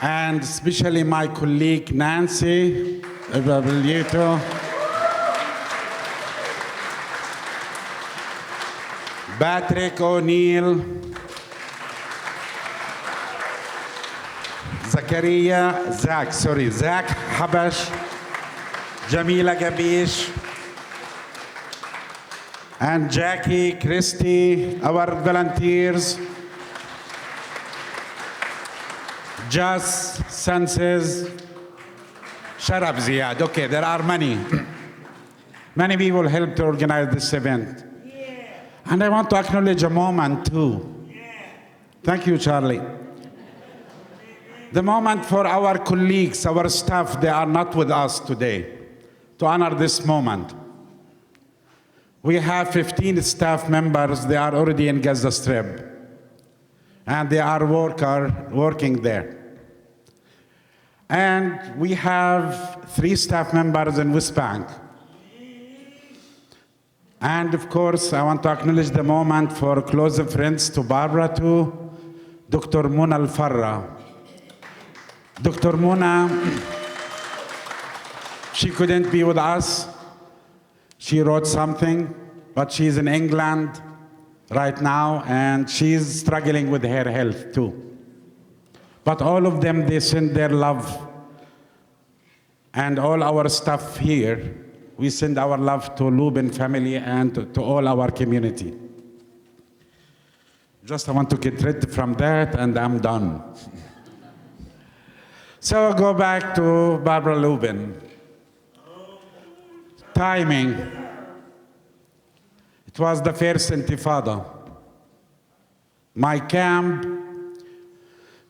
And especially my colleague Nancy, Patrick O'Neill, Zach Habash, Jamila Gabish, and Jackie, Christy, our volunteers, Jos Sances. Shut up, Zeiad. Okay, there are many. Many people helped to organize this event. Yeah. And I want to acknowledge a moment too. Yeah. Thank you, Charlie. the moment for our colleagues, our staff, they are not with us today, to honor this moment. We have 15 staff members, they are already in Gaza Strip, and they are working there. And we have 3 staff members in West Bank. And of course, I want to acknowledge the moment for close friends to Barbara too, Dr. Muna Al-Farra. Dr. Muna, she couldn't be with us. She wrote something, but she's in England right now, and she's struggling with her health too. But all of them, they send their love. And all our staff here, we send our love to Lubin family and to all our community. Just I want to get rid from that, and I'm done. So I'll go back to Barbara Lubin. Timing. It was the first Intifada. My camp,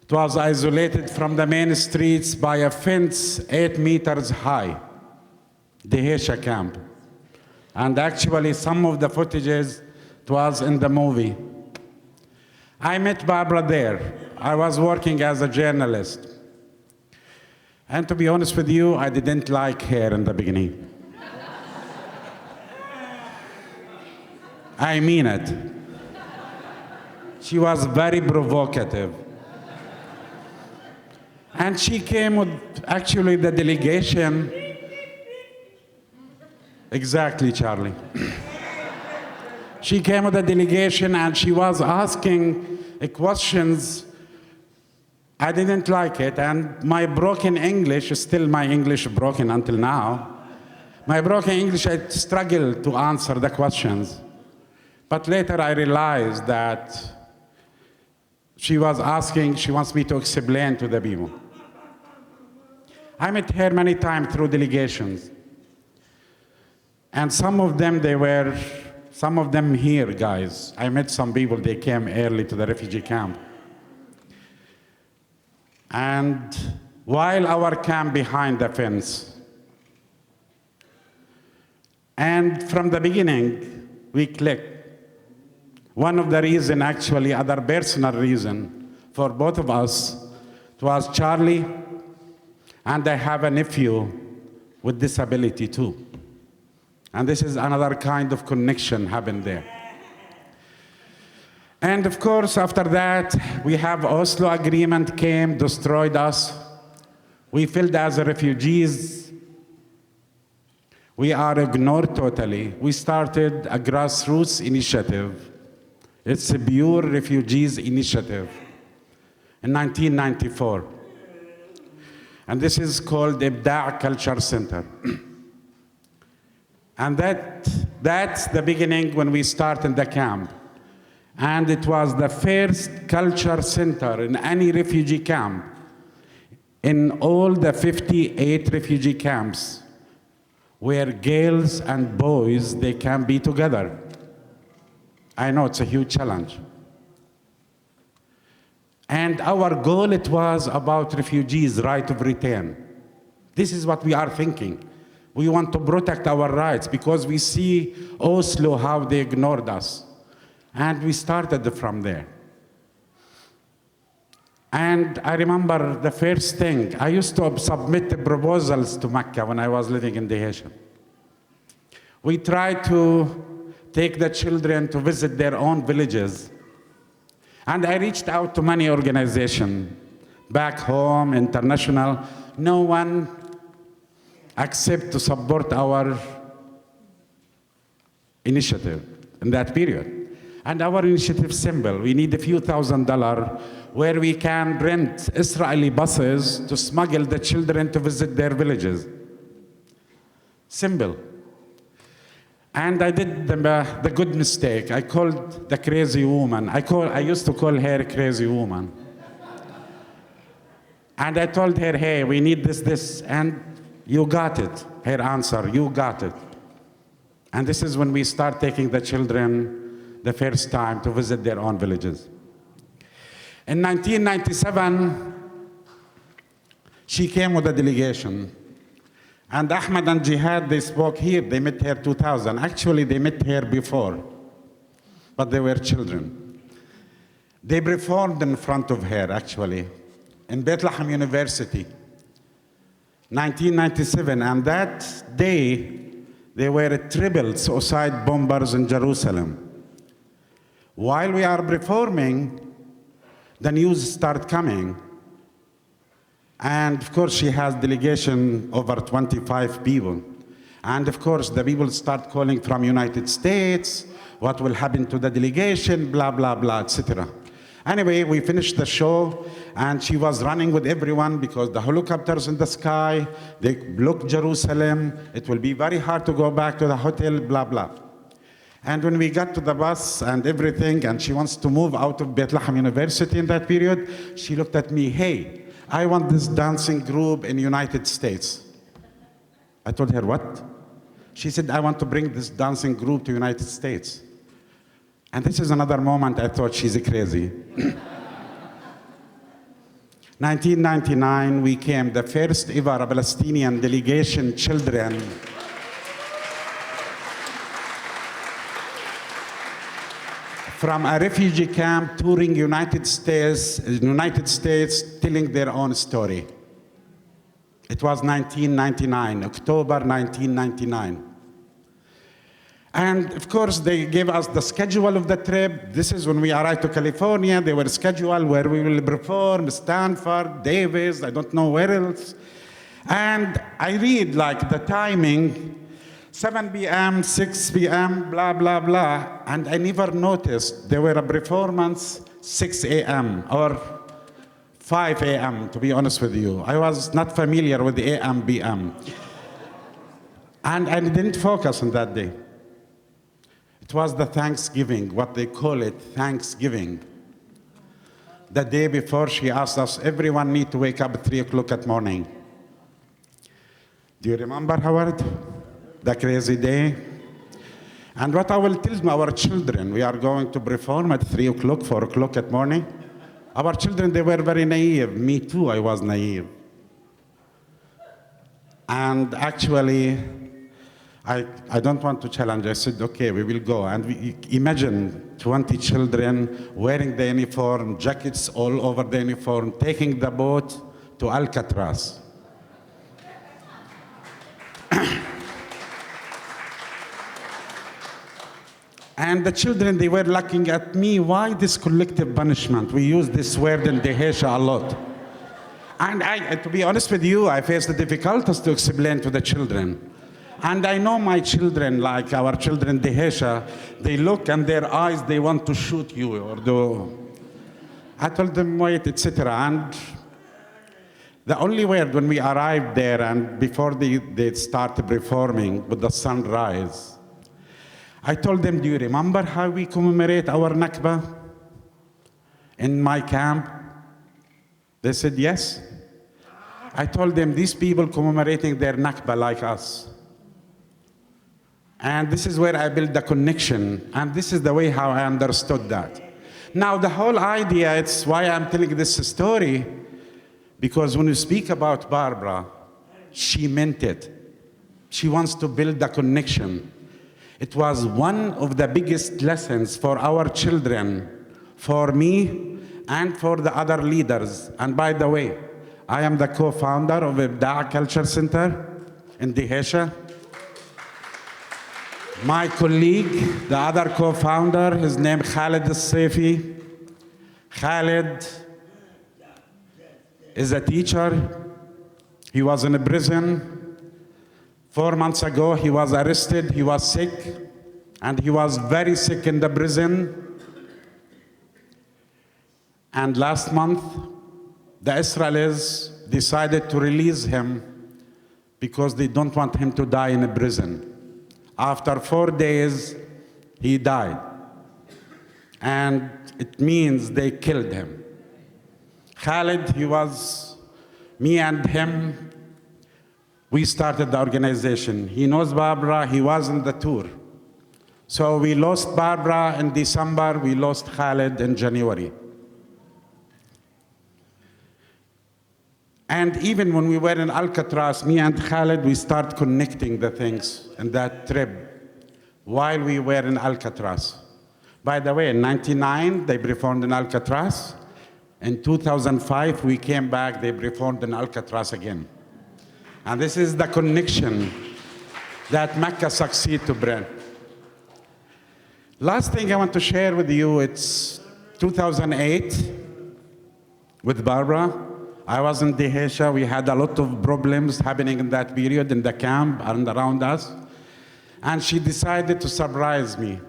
it was isolated from the main streets by a fence 8 meters high, the Hesha camp. And actually some of the footages, it was in the movie. I met Barbara there. I was working as a journalist. And to be honest with you, I didn't like her in the beginning. I mean it. She was very provocative. And she came with actually the delegation. Exactly, Charlie. She came with a delegation and she was asking questions. I didn't like it, and my broken English, still my English broken until now, my broken English, I struggled to answer the questions. But later I realized that she was asking, she wants me to explain to the people. I met her many times through delegations. And some of them here, guys. I met some people, they came early to the refugee camp. And while our camp behind the fence, and from the beginning, we clicked. One of the reasons, actually, other personal reason for both of us, it was Charlie, and I have a nephew with disability too. And this is another kind of connection happened there. And of course, after that, we have Oslo Agreement came, destroyed us. We felt as refugees, we are ignored totally. We started a grassroots initiative. It's a pure refugees initiative in 1994. And this is called the Ibda' Culture Center. And that's the beginning when we started the camp. And it was the first culture center in any refugee camp. In all the 58 refugee camps, where girls and boys, they can be together. I know it's a huge challenge. And our goal, it was about refugees' right of return. This is what we are thinking. We want to protect our rights because we see Oslo, how they ignored us. And we started from there. And I remember the first thing, I used to submit the proposals to MECA when I was living in Dahesha. We tried to take the children to visit their own villages. And I reached out to many organizations, back home, international. No one accepted to support our initiative in that period. And our initiative simple. We need a few $1,000s where we can rent Israeli buses to smuggle the children to visit their villages. Simple. And I did the good mistake. I called the crazy woman. I used to call her crazy woman. And I told her, hey, we need this, and you got it. Her answer, you got it. And this is when we start taking the children the first time to visit their own villages. In 1997, She came with a delegation. And Ahmad and Jihad, they spoke here. They met here 2000. Actually, they met here before, but they were children. They performed in front of her, actually, in Bethlehem University, 1997. And that day, there were triple suicide bombers in Jerusalem. While we are performing, the news started coming. And of course, she has delegation over 25 people. And of course, the people start calling from United States, what will happen to the delegation, blah, blah, blah, etc. Anyway, we finished the show, and she was running with everyone because the helicopters in the sky, they block Jerusalem. It will be very hard to go back to the hotel, blah, blah. And when we got to the bus and everything, and she wants to move out of Bethlehem University in that period, she looked at me, hey, I want this dancing group in United States. I told her, what? She said, I want to bring this dancing group to United States. And this is another moment I thought she's crazy. 1999, we came, the first ever Palestinian delegation, children. From a refugee camp touring United States, telling their own story. It was 1999, October 1999. And of course, they gave us the schedule of the trip. This is when we arrived to California. They were scheduled where we will perform, Stanford, Davis, I don't know where else. And I read like the timing, 7 p.m., 6 p.m., blah, blah, blah. And I never noticed there were a performance 6 a.m. or 5 a.m., to be honest with you. I was not familiar with the a.m., p.m. And I didn't focus on that day. It was the Thanksgiving, what they call it, Thanksgiving. The day before, she asked us, everyone need to wake up at 3 o'clock at morning. Do you remember, Howard? The crazy day? And what I will tell our children, we are going to perform at 3 o'clock, 4 o'clock at morning. Our children, they were very naive. Me too, I was naive. And actually, I don't want to challenge. I said, okay, we will go. And we imagine 20 children wearing the uniform, jackets all over the uniform, taking the boat to Alcatraz. And the children, they were looking at me, why this collective punishment? We use this word in Dehesha a lot. And to be honest with you, I faced the difficulties to explain to the children. And I know my children, like our children in Dehesha, they look and their eyes, they want to shoot you or do. I told them, wait, etc. And the only word when we arrived there and before they started performing with the sunrise, I told them, do you remember how we commemorate our Nakba in my camp? They said, yes. I told them, these people commemorating their Nakba like us. And this is where I built the connection. And this is the way how I understood that. Now, the whole idea, it's why I'm telling this story, because when you speak about Barbara, she meant it. She wants to build the connection. It was one of the biggest lessons for our children, for me, and for the other leaders. And by the way, I am the co-founder of Ibda' Culture Center in Dehesha. My colleague, the other co-founder, his name Khalid al-Saifi. Khalid is a teacher. He was in a prison. 4 months ago, he was arrested, he was sick, and he was very sick in the prison. And last month, the Israelis decided to release him because they don't want him to die in a prison. After 4 days, he died. And it means they killed him. Khalid, me and him, we started the organization. He knows Barbara, he was in the tour. So we lost Barbara in December, we lost Khalid in January. And even when we were in Alcatraz, me and Khaled, we start connecting the things in that trip while we were in Alcatraz. By the way, in 99, they reformed in Alcatraz. In 2005, we came back, they reformed in Alcatraz again. And this is the connection that MECA succeed to bring. Last thing I want to share with you, it's 2008 with Barbara. I was in Dehesha. We had a lot of problems happening in that period in the camp and around us. And she decided to surprise me.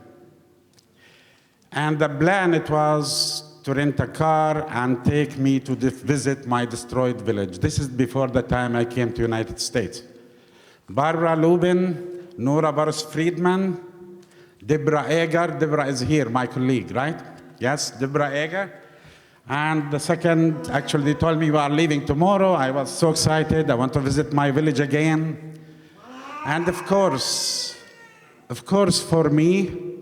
And the plan, it was to rent a car and take me to visit my destroyed village. This is before the time I came to United States. Barbara, Lubin, Nora, Barrows, Friedman, Deborah Eger. Deborah is here, my colleague, right? Yes, Deborah Eger. And the second, actually, they told me we are leaving tomorrow. I was so excited. I want to visit my village again. And of course, for me,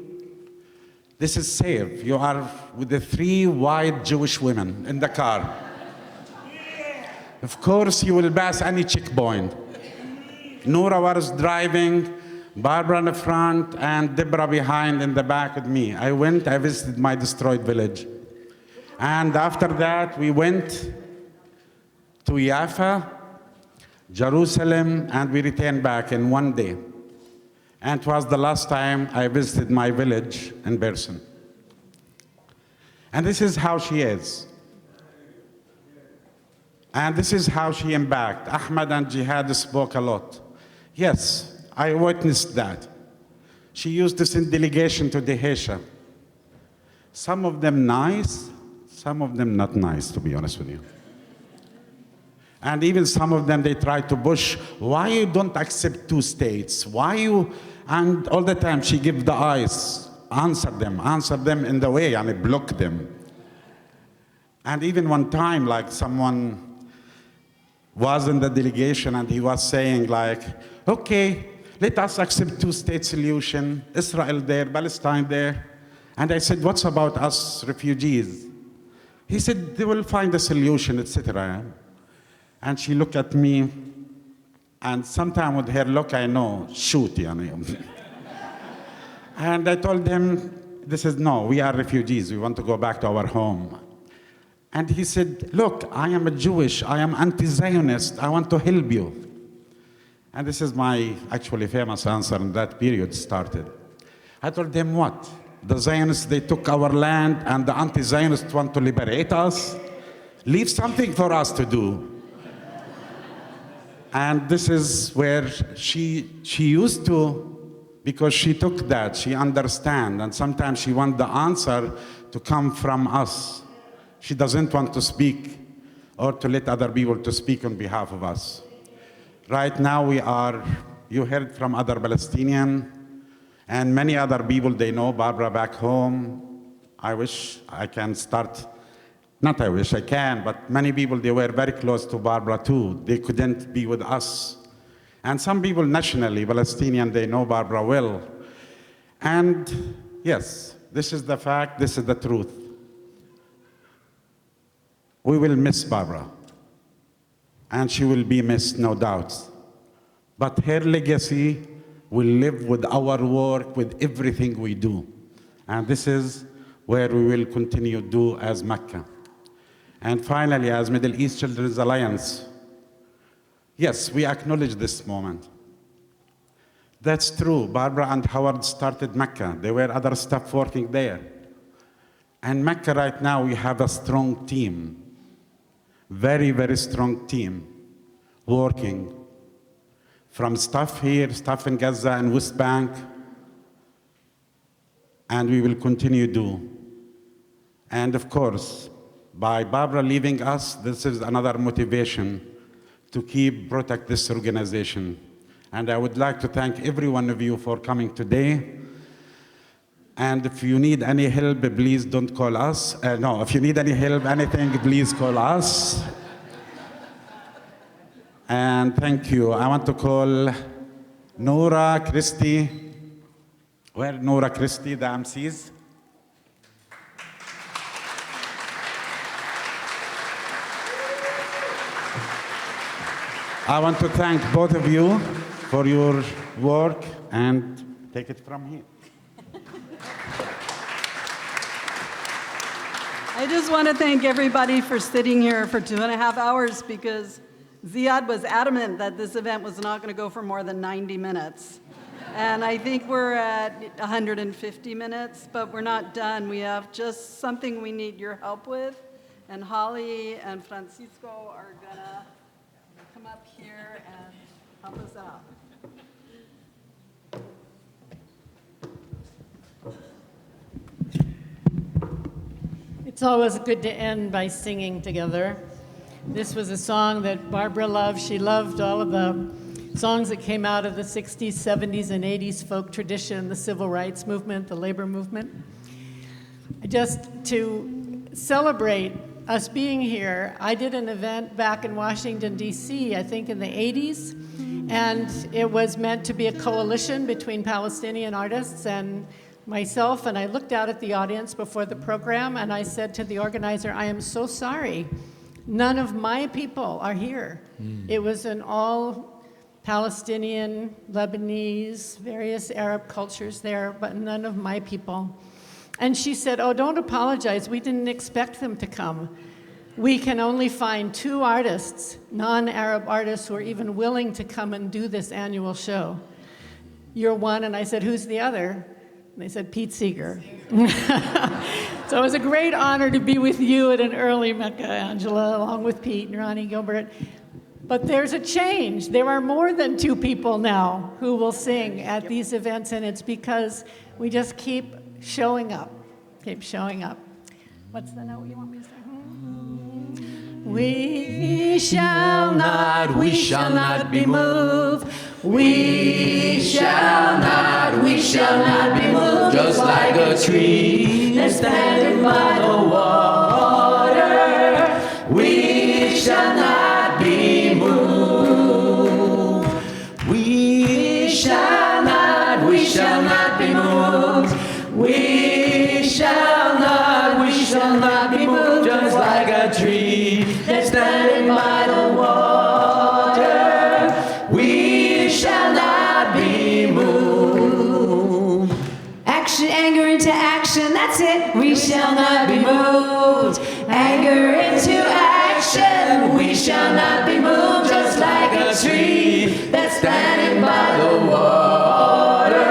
this is safe. You are with the 3 white Jewish women in the car. Of course, you will pass any checkpoint. Nora was driving, Barbara in the front, and Deborah behind in the back with me. I visited my destroyed village. And after that, we went to Jaffa, Jerusalem, and we returned back in one day. And it was the last time I visited my village in Bernstein. And this is how she is. And this is how she impacted. Ahmad and Jihad spoke a lot. Yes, I witnessed that. She used to send delegation to Dehesha. Some of them nice, some of them not nice, to be honest with you. And even some of them, they try to push, why you don't accept 2 states? Why you, and all the time she give the eyes, answer them in the way, and block them. And even one time, like someone was in the delegation and he was saying like, okay, let us accept 2-state solution, Israel there, Palestine there. And I said, what's about us refugees? He said, they will find a solution, etc. And she looked at me, and sometime with her look, I know, shoot, yani. And I told him, no, we are refugees, we want to go back to our home. And he said, look, I am a Jewish, I am anti-Zionist, I want to help you. And this is my actually famous answer in that period started. I told them what? The Zionists, they took our land, and the anti-Zionists want to liberate us? Leave something for us to do. And this is where she used to, because she took that, she understands, and sometimes she wants the answer to come from us. She doesn't want to speak or to let other people to speak on behalf of us. Right now you heard from other Palestinians and many other people, they know Barbara back home. I wish I can start, not I wish I can, but many people, they were very close to Barbara too. They couldn't be with us. And some people nationally, Palestinian, they know Barbara well. And yes, this is the fact, this is the truth. We will miss Barbara, and she will be missed, no doubt. But her legacy will live with our work, with everything we do. And this is where we will continue to do as MECA. And finally, as Middle East Children's Alliance, yes, we acknowledge this moment. That's true. Barbara and Howard started MECA. There were other staff working there. And MECA right now, we have a strong team. Very, very strong team working from staff here, staff in Gaza and West Bank, and we will continue to do. And of course, by Barbara leaving us, this is another motivation to protect this organization. And I would like to thank every one of you for coming today. And if you need any help, please don't call us. If you need any help, anything, please call us. And thank you. I want to call Nora, Christy. Where Nora, Christy, the MCs? I want to thank both of you for your work and take it from here. I just want to thank everybody for sitting here for 2.5 hours because Zeiad was adamant that this event was not going to go for more than 90 minutes. And I think we're at 150 minutes, but we're not done. We have just something we need your help with. And Holly and Francisco are going to come up here and help us out. It's always good to end by singing together. This was a song that Barbara loved. She loved all of the songs that came out of the 60s, 70s, and 80s folk tradition, the civil rights movement, the labor movement. Just to celebrate us being here, I did an event back in Washington, D.C., I think in the 80s, and it was meant to be a coalition between Palestinian artists and myself, and I looked out at the audience before the program, and I said to the organizer, I am so sorry. None of my people are here. It was an all Palestinian, Lebanese, various Arab cultures there, but none of my people. And she said, oh, don't apologize. We didn't expect them to come. We can only find 2 artists, non-Arab artists, who are even willing to come and do this annual show. You're one, and I said, who's the other? And they said, Pete Seeger. So it was a great honor to be with you at an early MECA, Angela, along with Pete and Ronnie Gilbert. But there's a change. There are more than 2 people now who will sing at these events, and it's because we just keep showing up. Keep showing up. What's the note you want me to sing? We shall not be moved. We shall not be moved. Just like a tree that's standing by the water. we shall not be moved. We shall not be moved. We shall not be moved. Just like a tree that's standing by the water. We shall not be moved. Action, anger into action, that's it. We shall not be moved. Anger into action, we shall not be moved. Just like a tree that's standing by the water.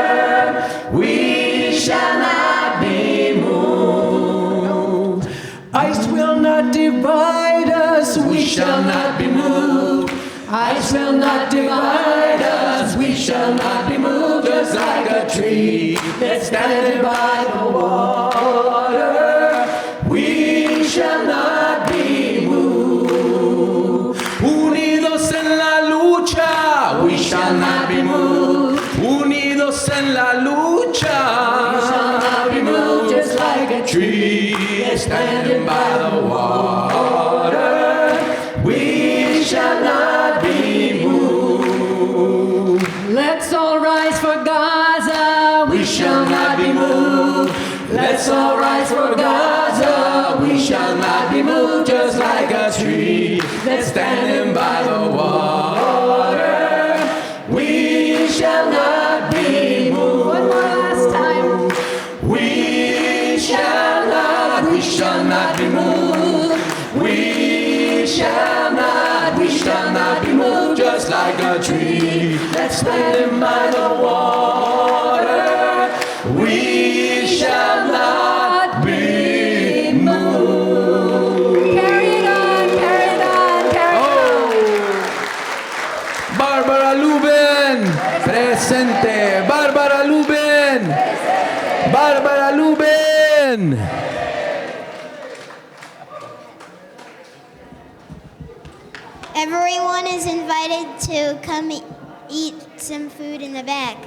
We shall not be moved. Ice will not divide us. We shall not be moved. Ice will not divide us. We shall not be moved. Just like a tree that's standing by the water. We shall not be moved. Unidos en la lucha. We shall not be moved. Unidos en la lucha. We shall not be moved. Just like a tree that's standing by the water. We shall not be moved. Let's all rise for Gaza. We shall not be moved. Let's all rise for Gaza. We shall not be moved. Just like a tree that's standing by the water. We shall not be moved. One more last time. We shall not be moved. We shall not be moved. Just like a tree that's standing by the water. We shall not be moved. Carry it on, carry it on, carry it on. Barbara Lubin, presente. Barbara Lubin. Barbara Lubin. Everyone is invited to come eat some food in the back.